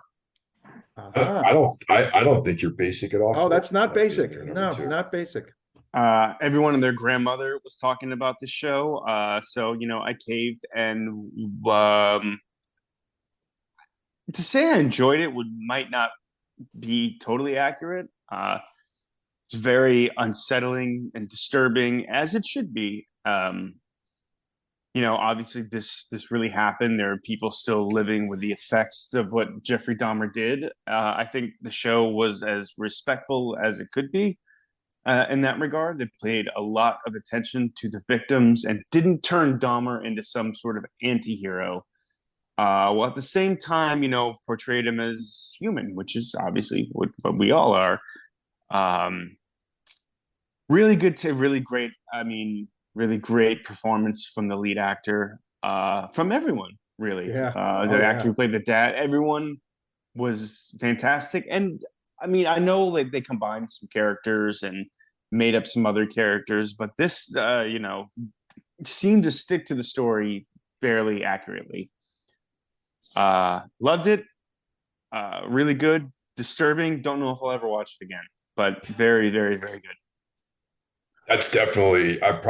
I don't think you're basic at all. Oh, that's not basic. No, not basic. Everyone and their grandmother was talking about this show, so I caved, and to say I enjoyed it might not be totally accurate. It's very unsettling and disturbing, as it should be. Obviously this really happened. There are people still living with the effects of what Jeffrey Dahmer did. I think the show was as respectful as it could be in that regard. They paid a lot of attention to the victims and didn't turn Dahmer into some sort of anti-hero. While at the same time, portrayed him as human, which is obviously what we all are. Really good really great. Really great performance from the lead actor, from everyone, really. Yeah. The actor who played the dad, everyone was fantastic. And I know they combined some characters and made up some other characters, but this, seemed to stick to the story fairly accurately. Loved it. Really good. Disturbing. Don't know if I'll ever watch it again, but very, very, very good. That's definitely. I'm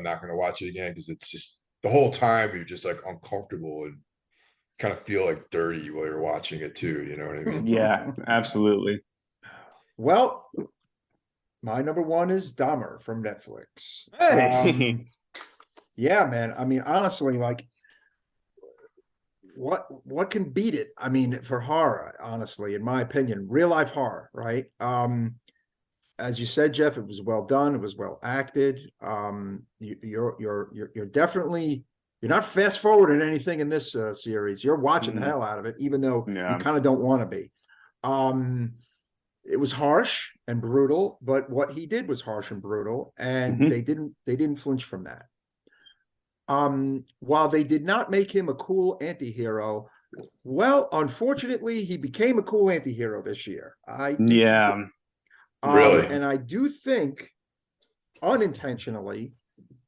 not going to watch it again because it's just the whole time you're just like uncomfortable and kind of feel like dirty while you're watching it too. You know what I mean? Yeah, absolutely. Well, my number 1 is Dahmer from Netflix. Hey. Yeah, man. Honestly, like, what can beat it? For horror, honestly, in my opinion, real life horror, right? As you said, Jeff, it was well done. It was well acted. You're definitely you're not fast forwarding anything in this series. You're watching the hell out of it, even though you kind of don't want to be. It was harsh and brutal, but what he did was harsh and brutal, and they didn't flinch from that. While they did not make him a cool anti-hero, well, unfortunately, he became a cool anti-hero this year. Really? And I do think unintentionally,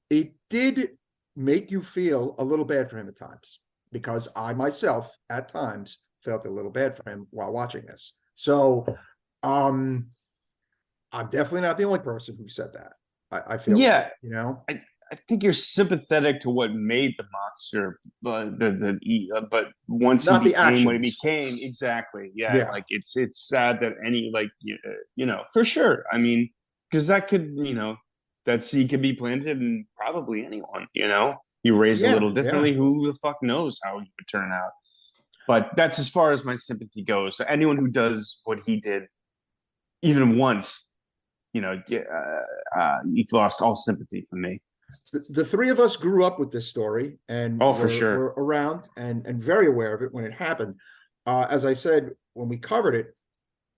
it did make you feel a little bad for him at times, because I myself at times felt a little bad for him while watching this. So I'm definitely not the only person who said that. I feel I think you're sympathetic to what made the monster, but once he became what he became, exactly. Yeah, like it's sad that any for sure. because that could, that seed could be planted in probably anyone. You raised a Yeah, little yeah. differently. Who the fuck knows how it would turn out? But that's as far as my sympathy goes. So anyone who does what he did, even once, you've lost all sympathy from me. The three of us grew up with this story and Oh, for were sure. around and very aware of it when it happened. As I said, when we covered it,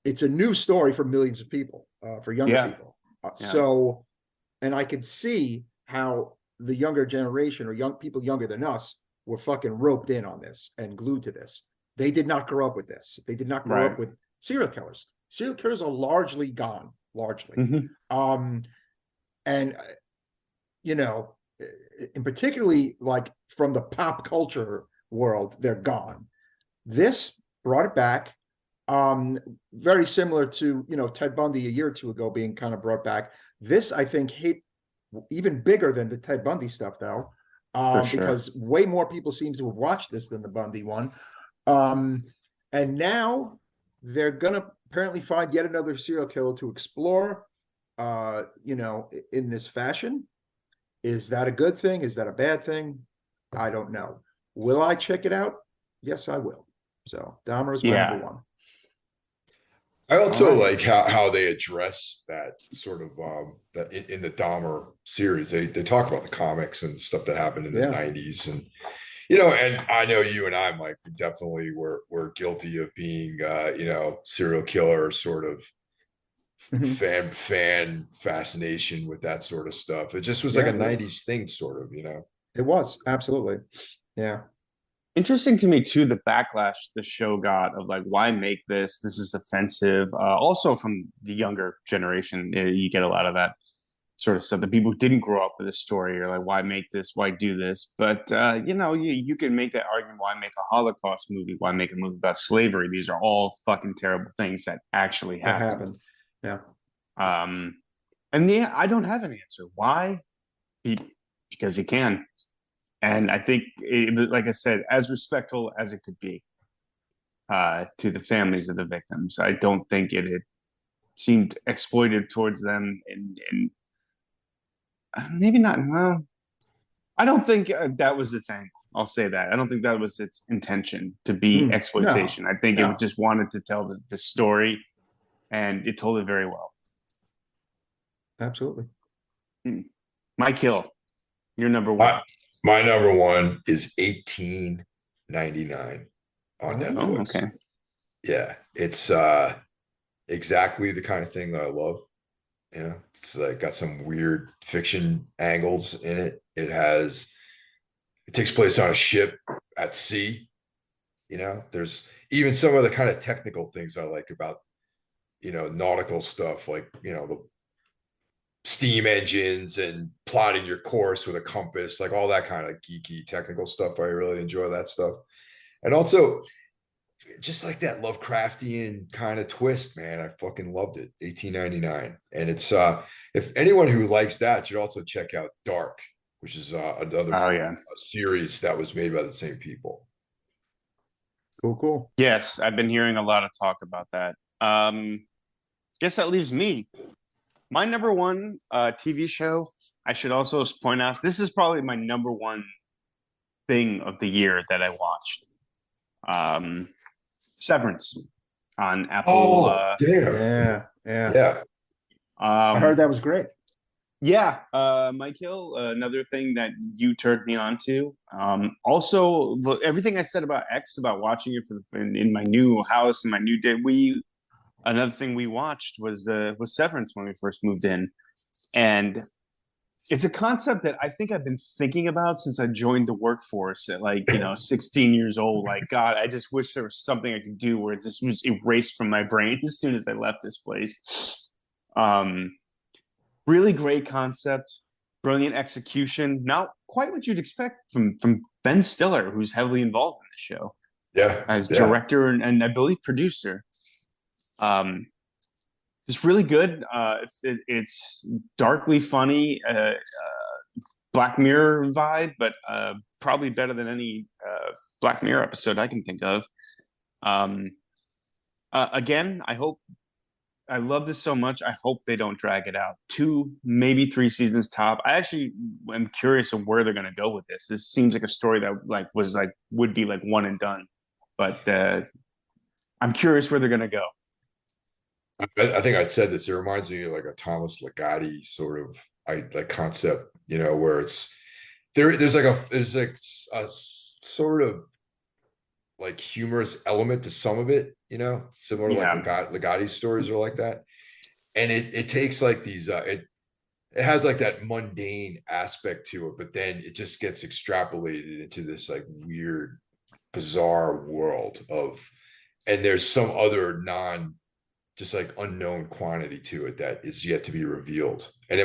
it's a new story for millions of people, for younger Yeah. people. Yeah. And I could see how the younger generation or young people younger than us were fucking roped in on this and glued to this. They did not grow up with this. They did not grow Right. up with serial killers. Serial killers are largely gone, largely. Mm-hmm. And you know, and particularly like from the pop culture world, they're gone. This brought it back. Very similar to, Ted Bundy a year or two ago being kind of brought back. This, I think, hit even bigger than the Ted Bundy stuff, though, For sure. because way more people seem to have watched this than the Bundy one. Um, and now they're gonna apparently find yet another serial killer to explore, in this fashion. Is that a good thing? Is that a bad thing? I don't know. Will I check it out? Yes, I will. So Dahmer is my number Yeah. one. I All also right. like how they address that sort of that in the Dahmer series. They talk about the comics and stuff that happened in the Yeah. 90s. And and I know you and I, Mike, we definitely were guilty of being serial killer sort of Mhm. fan fascination with that sort of stuff. It just was like Yeah, a it was. 90s thing, sort of. It was absolutely. Yeah. Interesting to me too, the backlash the show got of like, why make this? This is offensive. Also from the younger generation, you get a lot of that sort of stuff. The people who didn't grow up with this story are like, why make this? Why do this? But you can make that argument. Why make a Holocaust movie? Why make a movie about slavery? These are all fucking terrible things that actually That happened. happened. Yeah. Um, and yeah, I don't have an answer. Why? Because you can. And I think, like I said, as respectful as it could be to the families of the victims, I don't think it seemed exploited towards them, and maybe not. Well, I don't think that was its angle. I'll say that. I don't think that was its intention to be No, exploitation. I think it no, just wanted to tell the story, and it told it very well. absolutely. My kill, you're number one. My number one is 1899 on Oh, Netflix. okay. Yeah, it's exactly the kind of thing that I love. It's like got some weird fiction angles in it. It takes place on a ship at sea. There's even some of the kind of technical things I like about, nautical stuff, like, the steam engines and plotting your course with a compass, like all that kind of geeky technical stuff. I really enjoy that stuff. And also just like that Lovecraftian kind of twist, man. I fucking loved it. 1899. And it's if anyone who likes that should also check out Dark, which is another Oh yeah. series that was made by the same people. Cool, cool. Yes, I've been hearing a lot of talk about that. Guess that leaves me. My number one TV show, I should also point out, this is probably my number one thing of the year that I watched. Severance on Apple. Oh, damn. Yeah, yeah. Yeah. I heard that was great. Yeah, Mike Hill, another thing that you turned me on to. Also, everything I said about X, about watching it in my new house and my new day, another thing we watched was Severance when we first moved in, and it's a concept that I think I've been thinking about since I joined the workforce at 16 years old. Like, God, I just wish there was something I could do where this was erased from my brain as soon as I left this place. Really great concept, brilliant execution. Not quite what you'd expect from Ben Stiller, who's heavily involved in the show Yeah. as Yeah. director and I believe producer. It's really good. It's darkly funny, Black Mirror vibe, but probably better than any Black Mirror episode I can think of. Again, I hope I love this so much. I hope they don't drag it out. 2, maybe 3 seasons top. I actually am curious of where they're going to go with this. This seems like a story that would be like one and done. But I'm curious where they're going to go. I think I said this. It reminds me of like a Thomas Ligotti sort of like concept, where it's there's like a sort of like humorous element to some of it, similar to like Yeah. Ligotti's stories are like that. And it takes like these it has like that mundane aspect to it, but then it just gets extrapolated into this like weird, bizarre world and there's some other just like unknown quantity to it that is yet to be revealed. And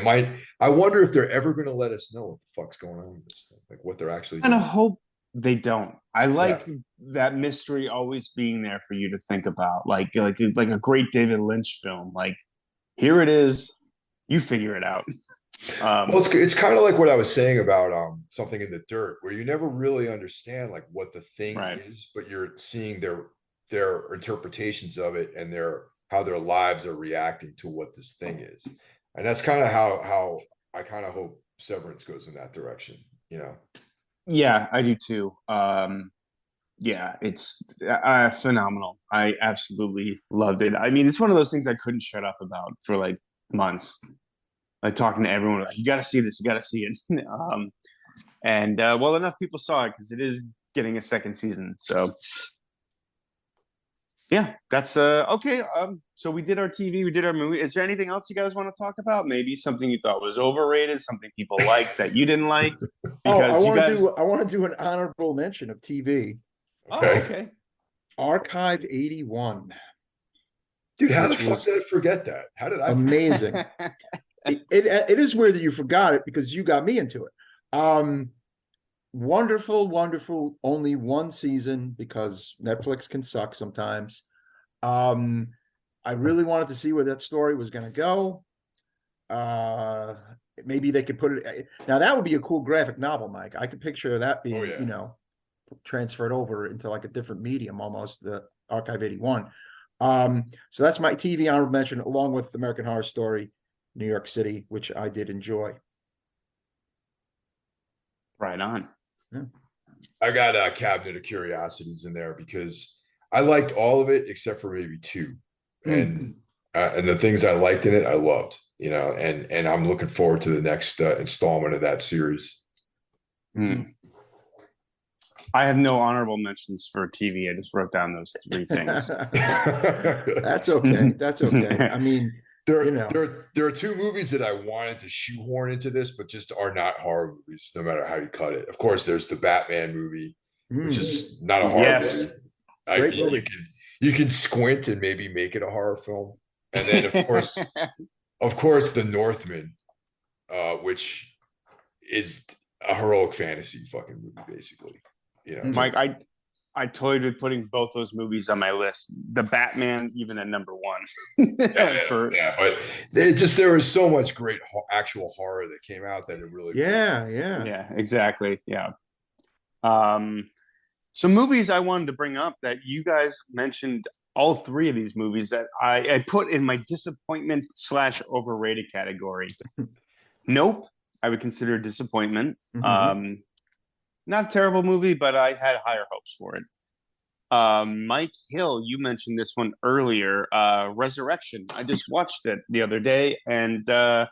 I wonder if they're ever going to let us know what the fuck's going on with this thing, like what they're actually And I doing. hope they don't. I like that mystery always being there for you to think about, like a great David Lynch film. Like, here it is, you figure it out. Well, it's kind of like what I was saying about something in the dirt, where you never really understand like what the thing Right. is, but you're seeing their interpretations of it and how their lives are reacting to what this thing is. And that's kind of how I kind of hope Severance goes in that direction, Yeah, I do too. Yeah, it's phenomenal. I absolutely loved it. I mean, it's one of those things I couldn't shut up about for like months. Like talking to everyone, like, you got to see this, you got to see it. And well, enough people saw it because it is getting a second season. So yeah, that's okay. So we did our TV, we did our movie. Is there anything else you guys want to talk about? Maybe something you thought was overrated, something people liked that you didn't like? Because you guys. I want to do an honorable mention of TV. Oh, Okay. okay. Archive 81. Dude, how the Which fuck was did I forget that? How did I amazing. It is weird that you forgot it because you got me into it. Wonderful, only one season because Netflix can suck sometimes. I really wanted to see where that story was going to go. Maybe they could put it now. That would be a cool graphic novel, Mike. I could picture that being, transferred over into like a different medium, almost the Archive 81. So that's my TV honorable mention, along with American Horror Story, New York City, which I did enjoy. Right on. Yeah. I got a Cabinet of Curiosities in there because I liked all of it except for maybe 2, and the things I liked in it, I loved. And I'm looking forward to the next installment of that series. I have no honorable mentions for TV. I just wrote down those 3 things. That's okay. That's okay. I mean, there are 2 movies that I wanted to shoehorn into this, but just are not horror movies, no matter how you cut it. Of course, there's the Batman movie, which is not a horror movie. Great movie. You can squint and maybe make it a horror film. And then of course, The Northman, which is a heroic fantasy fucking movie, basically. Mike, I toyed with putting both those movies on my list. The Batman, even at number 1. But there was so much great actual horror that came out that it really. Yeah, exactly. Yeah. Some movies I wanted to bring up that you guys mentioned, all 3 of these movies that I put in my disappointment / overrated category. Nope, I would consider a disappointment. Not a terrible movie, but I had higher hopes for it. Mike Hill, you mentioned this one earlier, Resurrection. I just watched it the other day, and I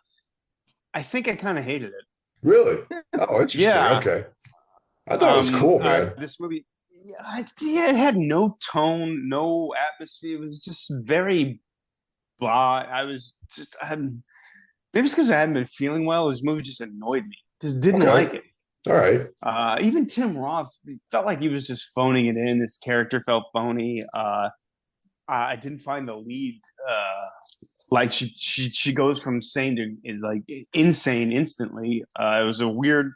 think I kind of hated it. Really? Oh, interesting. Yeah. Okay. I thought it was cool, man. This movie, it had no tone, no atmosphere. It was just very blah. Maybe it's because I hadn't been feeling well. This movie just annoyed me. Just didn't like it. All right. Even Tim Roth felt like he was just phoning it in. His character felt phony. I didn't find the lead like she goes from sane to like insane instantly. It was a weird.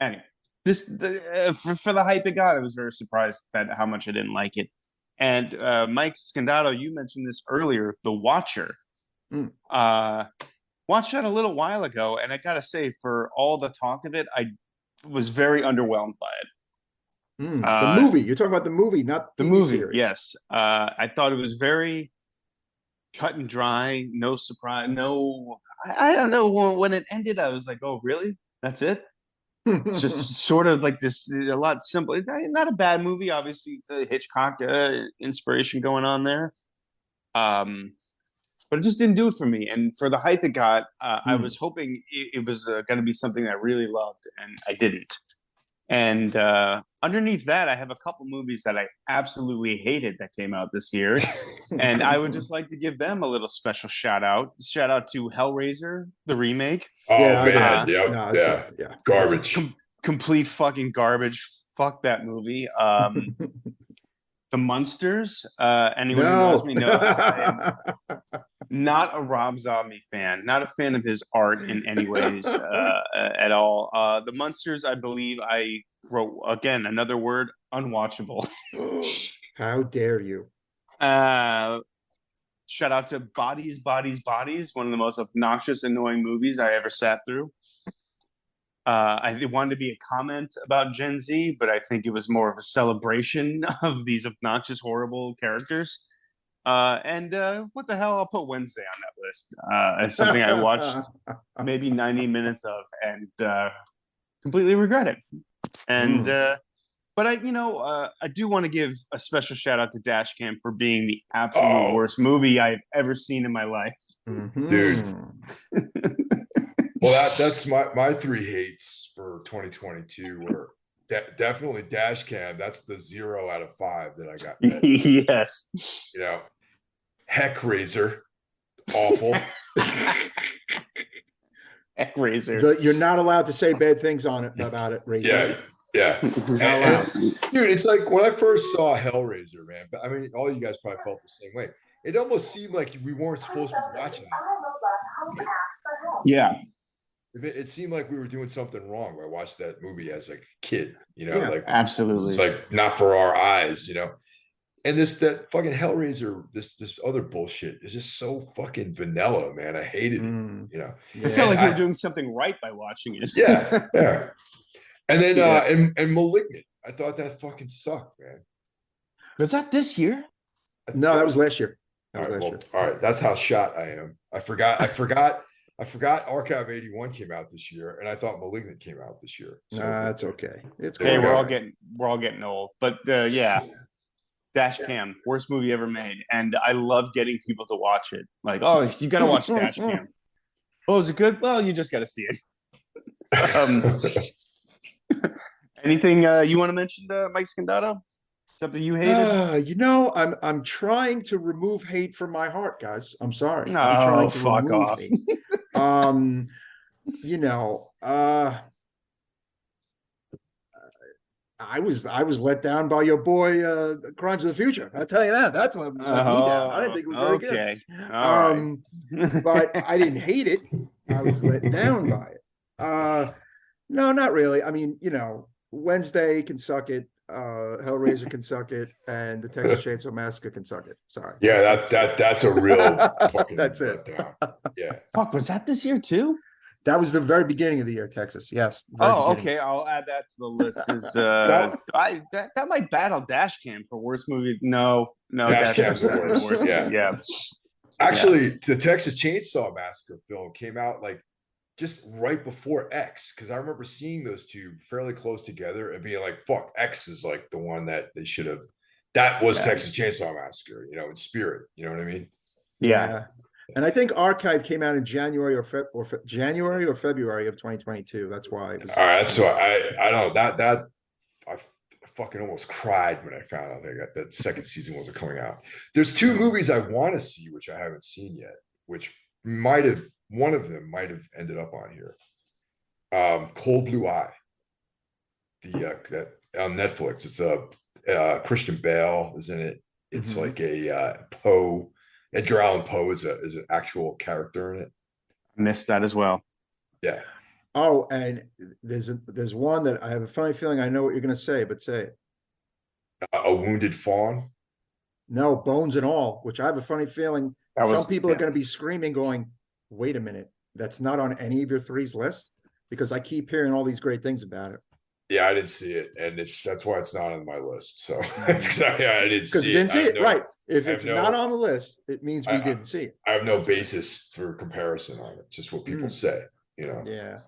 Anyway, for the hype it got, I was very surprised at how much I didn't like it. And Mike Scandato, you mentioned this earlier, The Watcher. Watched that a little while ago, and I gotta say, for all the talk of it, I was very underwhelmed by it. The movie, you're talking about the movie, not the TV movie series. Yes. I thought it was very cut and dry, no surprise, no. I don't know when it ended. I was like, oh, really? That's it? It's just sort of like this, a lot simple. It's not a bad movie. Obviously, it's a Hitchcock inspiration going on there. But it just didn't do it for me. And for the hype it got, I was hoping it was going to be something I really loved, and I didn't. And underneath that, I have a couple movies that I absolutely hated that came out this year. And I would just like to give them a little special shout out. Shout out to Hellraiser, the remake. Oh Yeah, man, no, yeah, garbage. Complete fucking garbage. Fuck that movie. The Munsters. Anyone who knows me knows I am not a Rob Zombie fan. Not a fan of his art in any ways at all. The Munsters, I believe I wrote, again, another word, unwatchable. How dare you? Shout out to Bodies, Bodies, Bodies, one of the most obnoxious, annoying movies I ever sat through. I wanted to be a comment about Gen Z, but I think it was more of a celebration of these obnoxious, horrible characters. And what the hell? I'll put Wednesday on that list as something I watched maybe 90 minutes of and completely regret it. And but I do want to give a special shout out to Dashcam for being the absolute worst movie I've ever seen in my life. Dude. Well, that's my three hates for 2022 were definitely Dashcam. That's the 0 out of 5 that I got. Yes. You know, Heckraiser, awful. Heckraiser. You're not allowed to say bad things on it about it, Razor. Yeah. Dude, it's like when I first saw Hellraiser, man. I mean, all you guys probably felt the same way. It almost seemed like we weren't supposed to be watching it. Yeah. It seemed like we were doing something wrong when I watched that movie as a kid, like absolutely. It's like not for our eyes, And that fucking Hellraiser, this other bullshit is just so fucking vanilla, man. I hated it, It sounded like you were doing something right by watching it. Yeah. And then and Malignant, I thought that fucking sucked, man. Was that this year? No, that was last year. All right, that's how shot I am. I forgot Archive 81 came out this year, and I thought Malignant came out this year. So that's okay. It's okay. We're all getting old, but yeah. Dashcam, worst movie ever made, and I love getting people to watch it. Like, oh, you got to watch Dashcam. Oh, is it good? Well, you just got to see it. Anything you want to mention, Mike Scandato? Something you hated? I'm trying to remove hate from my heart, guys. I'm sorry. No, I'm trying to fuck off. I was let down by your boy Crimes of the Future. I'll tell you that. That's what let me down. I didn't think it was very good. Right. But I didn't hate it. I was let down by it. No, not really. I mean, Wednesday can suck it. Hellraiser can suck it, and the Texas Chainsaw Massacre can suck it. Sorry. Yeah, that's a real fucking that's it. Letdown. Yeah. Fuck, was that this year too? That was the very beginning of the year, Texas. Yes. Okay. I'll add that to the list. That might battle Dashcam for worst movie. No, Dashcam's the worst. Yeah. Actually, the Texas Chainsaw Massacre film came out like just right before X, because I remember seeing those two fairly close together and being like, "Fuck, X is like the one that they should have." That was Texas Chainsaw Massacre, in spirit. You know what I mean? Yeah. And I think Archive came out in January or February of 2022. That's why it was. All right, so I don't know that I fucking almost cried when I found out that second season wasn't coming out. There's two movies I want to see which I haven't seen yet, which one of them might have ended up on here. Cold Blue Eye, that on Netflix. It's a Christian Bale is in it. It's like a Poe. Edgar Allan Poe is an actual character in it. I missed that as well. Yeah. Oh, and there's one that I have a funny feeling I know what you're going to say, but say it. A Wounded Fawn. No, Bones and All, which I have a funny feeling some people are going to be screaming, going, "Wait a minute, that's not on any of your threes list," because I keep hearing all these great things about it. Yeah, I didn't see it, and that's why it's not on my list. So I didn't see it. Right? If I it's have not no- on the list, it means we I- didn't see it. I have no basis for comparison on it, just what people Mm. say, Yeah.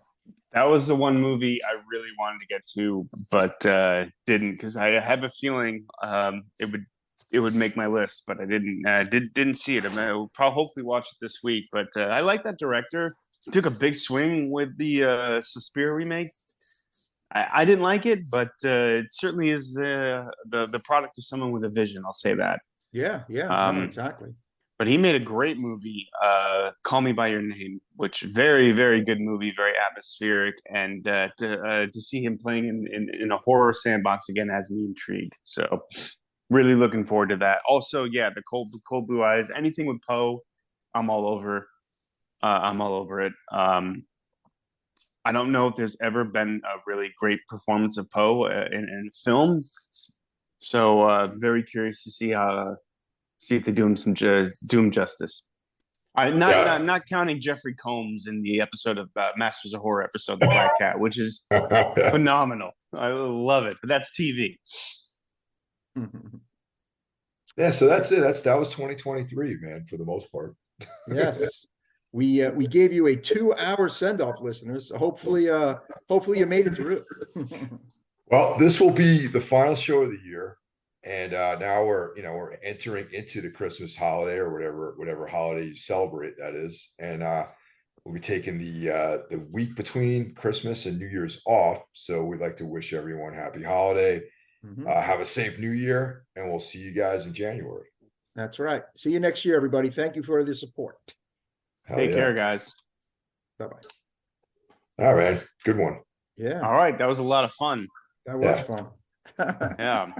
That was the one movie I really wanted to get to, but didn't, because I have a feeling it would make my list, but I didn't see it. I will probably hopefully watch it this week. But I like that director. He took a big swing with the Suspiria remake. I didn't like it, but it certainly is the product of someone with a vision. I'll say that. Yeah. Yeah. Um, No, exactly. But he made a great movie, Call Me by Your Name, which very, very good movie, very atmospheric, and to see him playing in a horror sandbox again has me intrigued. So, really looking forward to that. Also, yeah, the cold blue eyes, anything with Poe, I'm all over. I'm all over it. I don't know if there's ever been a really great performance of Poe in a film, so very curious to see if they do him do him justice. Not counting Jeffrey Combs in the episode of Masters of Horror episode, The Black Cat, which is phenomenal. I love it, but that's TV. Yeah, so that's it. That was 2023, man, for the most part. Yes. We gave you a 2-hour send-off, listeners. Hopefully you made it through. Well, this will be the final show of the year. And now we're entering into the Christmas holiday or whatever holiday you celebrate, that is. And we'll be taking the week between Christmas and New Year's off. So we'd like to wish everyone happy holiday. Have a safe New Year, and we'll see you guys in January. That's right. See you next year, everybody. Thank you for the support. Take care, guys. Bye-bye. All right, good one. Yeah. All right, that was a lot of fun. That was fun. Yeah.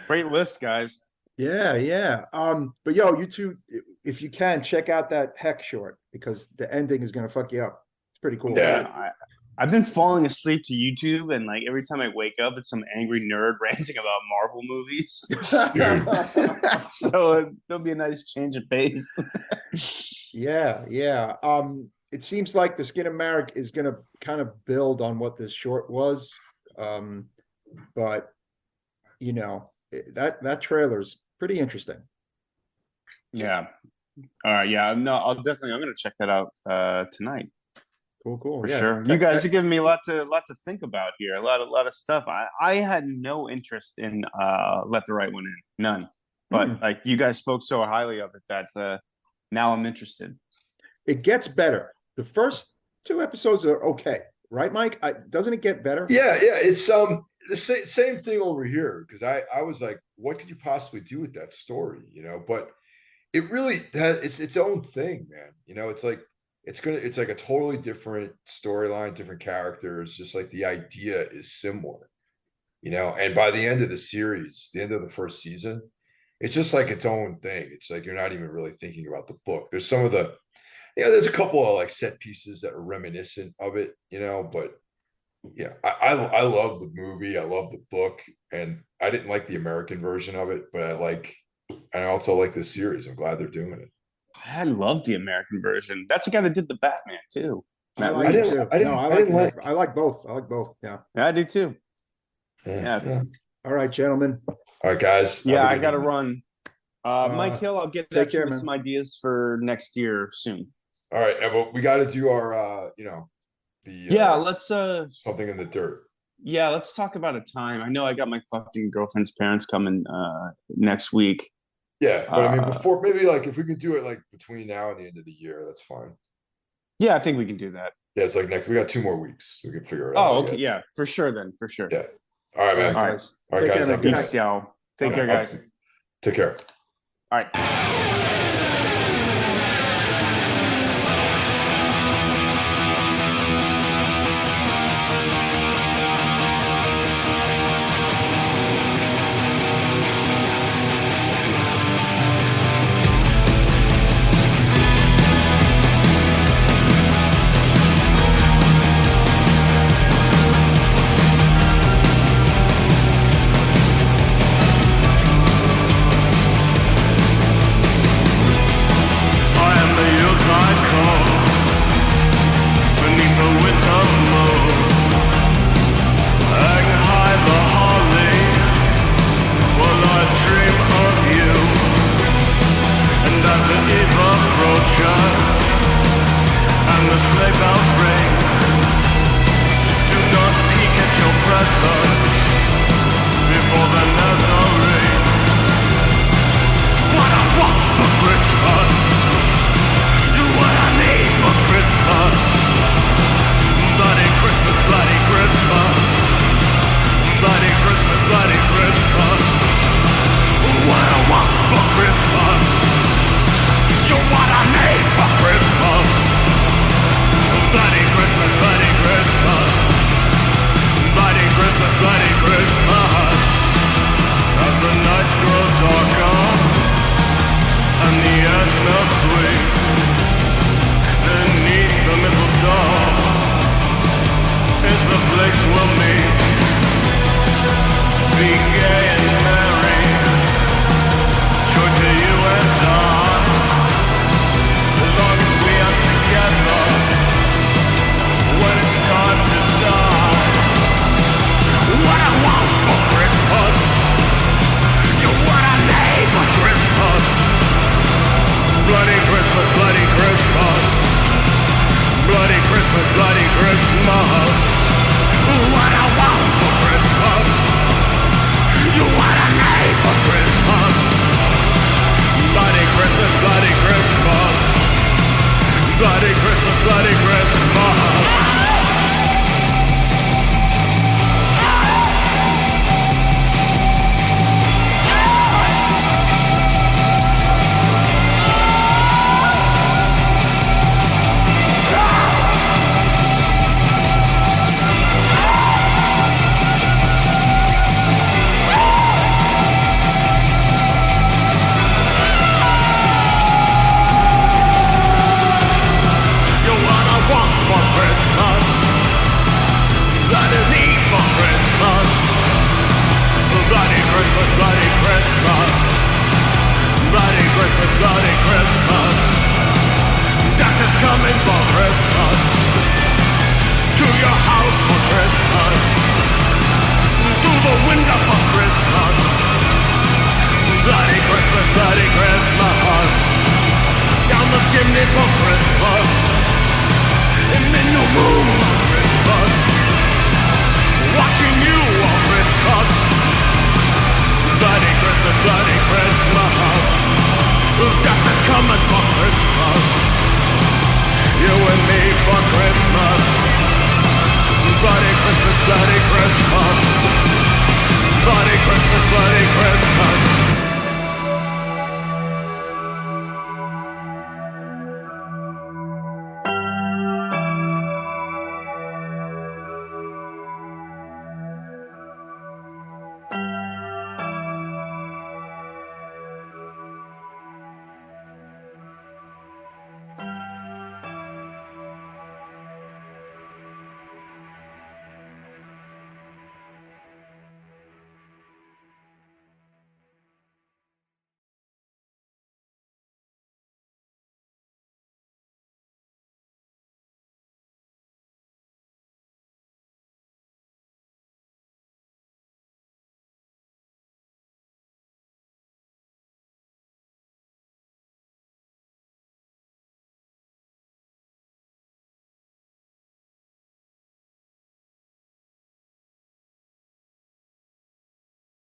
Great list, guys. Yeah. But yo, you two, if you can, check out that Heck short, because the ending is gonna fuck you up. It's pretty cool. Yeah. I've been falling asleep to YouTube, and like every time I wake up, it's some angry nerd ranting about Marvel movies. So there'll be a nice change of pace. Yeah. It seems like the Skin of Marek is gonna kind of build on what this short was. But that trailer's pretty interesting. Yeah. All right. Yeah. No, I'm gonna check that out tonight. Cool. For Yeah. sure. You guys are giving me a lot to think about here. A lot of stuff. I had no interest in Let the Right One In. None. But like you guys spoke so highly of it that now I'm interested. It gets better. The first 2 episodes are okay, right, Mike? Doesn't it get better? Yeah. It's the same thing over here, because I was like, what could you possibly do with that story? But it really it's its own thing, man. It's like it's like a totally different storyline, different characters. Just like the idea is similar, And by the end of the series, the end of the first season, it's just like its own thing. It's like you're not even really thinking about the book. There's some of the there's a couple of like set pieces that are reminiscent of it, but I love the movie. I love the book, and I didn't like the American version of it, but I also like this series. I'm glad they're doing it. I love the American version. That's the guy that did the Batman too. I like both. Yeah. I do too. Yeah. All right, gentlemen. All right, guys. Yeah, I got to run. Mike Hill, I'll get take care, with man. some ideas for next year soon. All right, but we got to do our, let's something in the dirt. Yeah, let's talk about a time. I know I got my fucking girlfriend's parents coming next week. Yeah, but I mean, before, maybe like if we could do it like between now and the end of the year, that's fine. Yeah, I think we can do that. Yeah, it's like we got 2 more weeks. We can figure it out. Oh, okay, yeah, for sure then, for sure. Yeah. All right, man. All right, All right, guys. Care, peace, y'all. Take care, guys. Take care. All right. sleigh bells ring. Do not peek at your presents before the nursery. What I want for Christmas, you what I need for Christmas. Bloody Christmas, bloody Christmas. Bloody Christmas, bloody Christmas. What I want for Christmas, you what I need for Christmas. Bloody Christmas, bloody Christmas. Bloody Christmas, bloody Christmas. As the night grows darker and the air smells sweet, beneath the mistletoe is the place we'll meet. Be gay and merry, joy to you and I. As long as we are together, when it's time to die. What I want for Christmas, you're what I need for Christmas. Bloody Christmas, bloody Christmas. Bloody Christmas, bloody Christmas. What I want for Christmas, you what I need for Christmas. Bloody Christmas, bloody Christmas. Bloody Christmas, bloody Christmas. Bloody Christmas, bloody Christmas.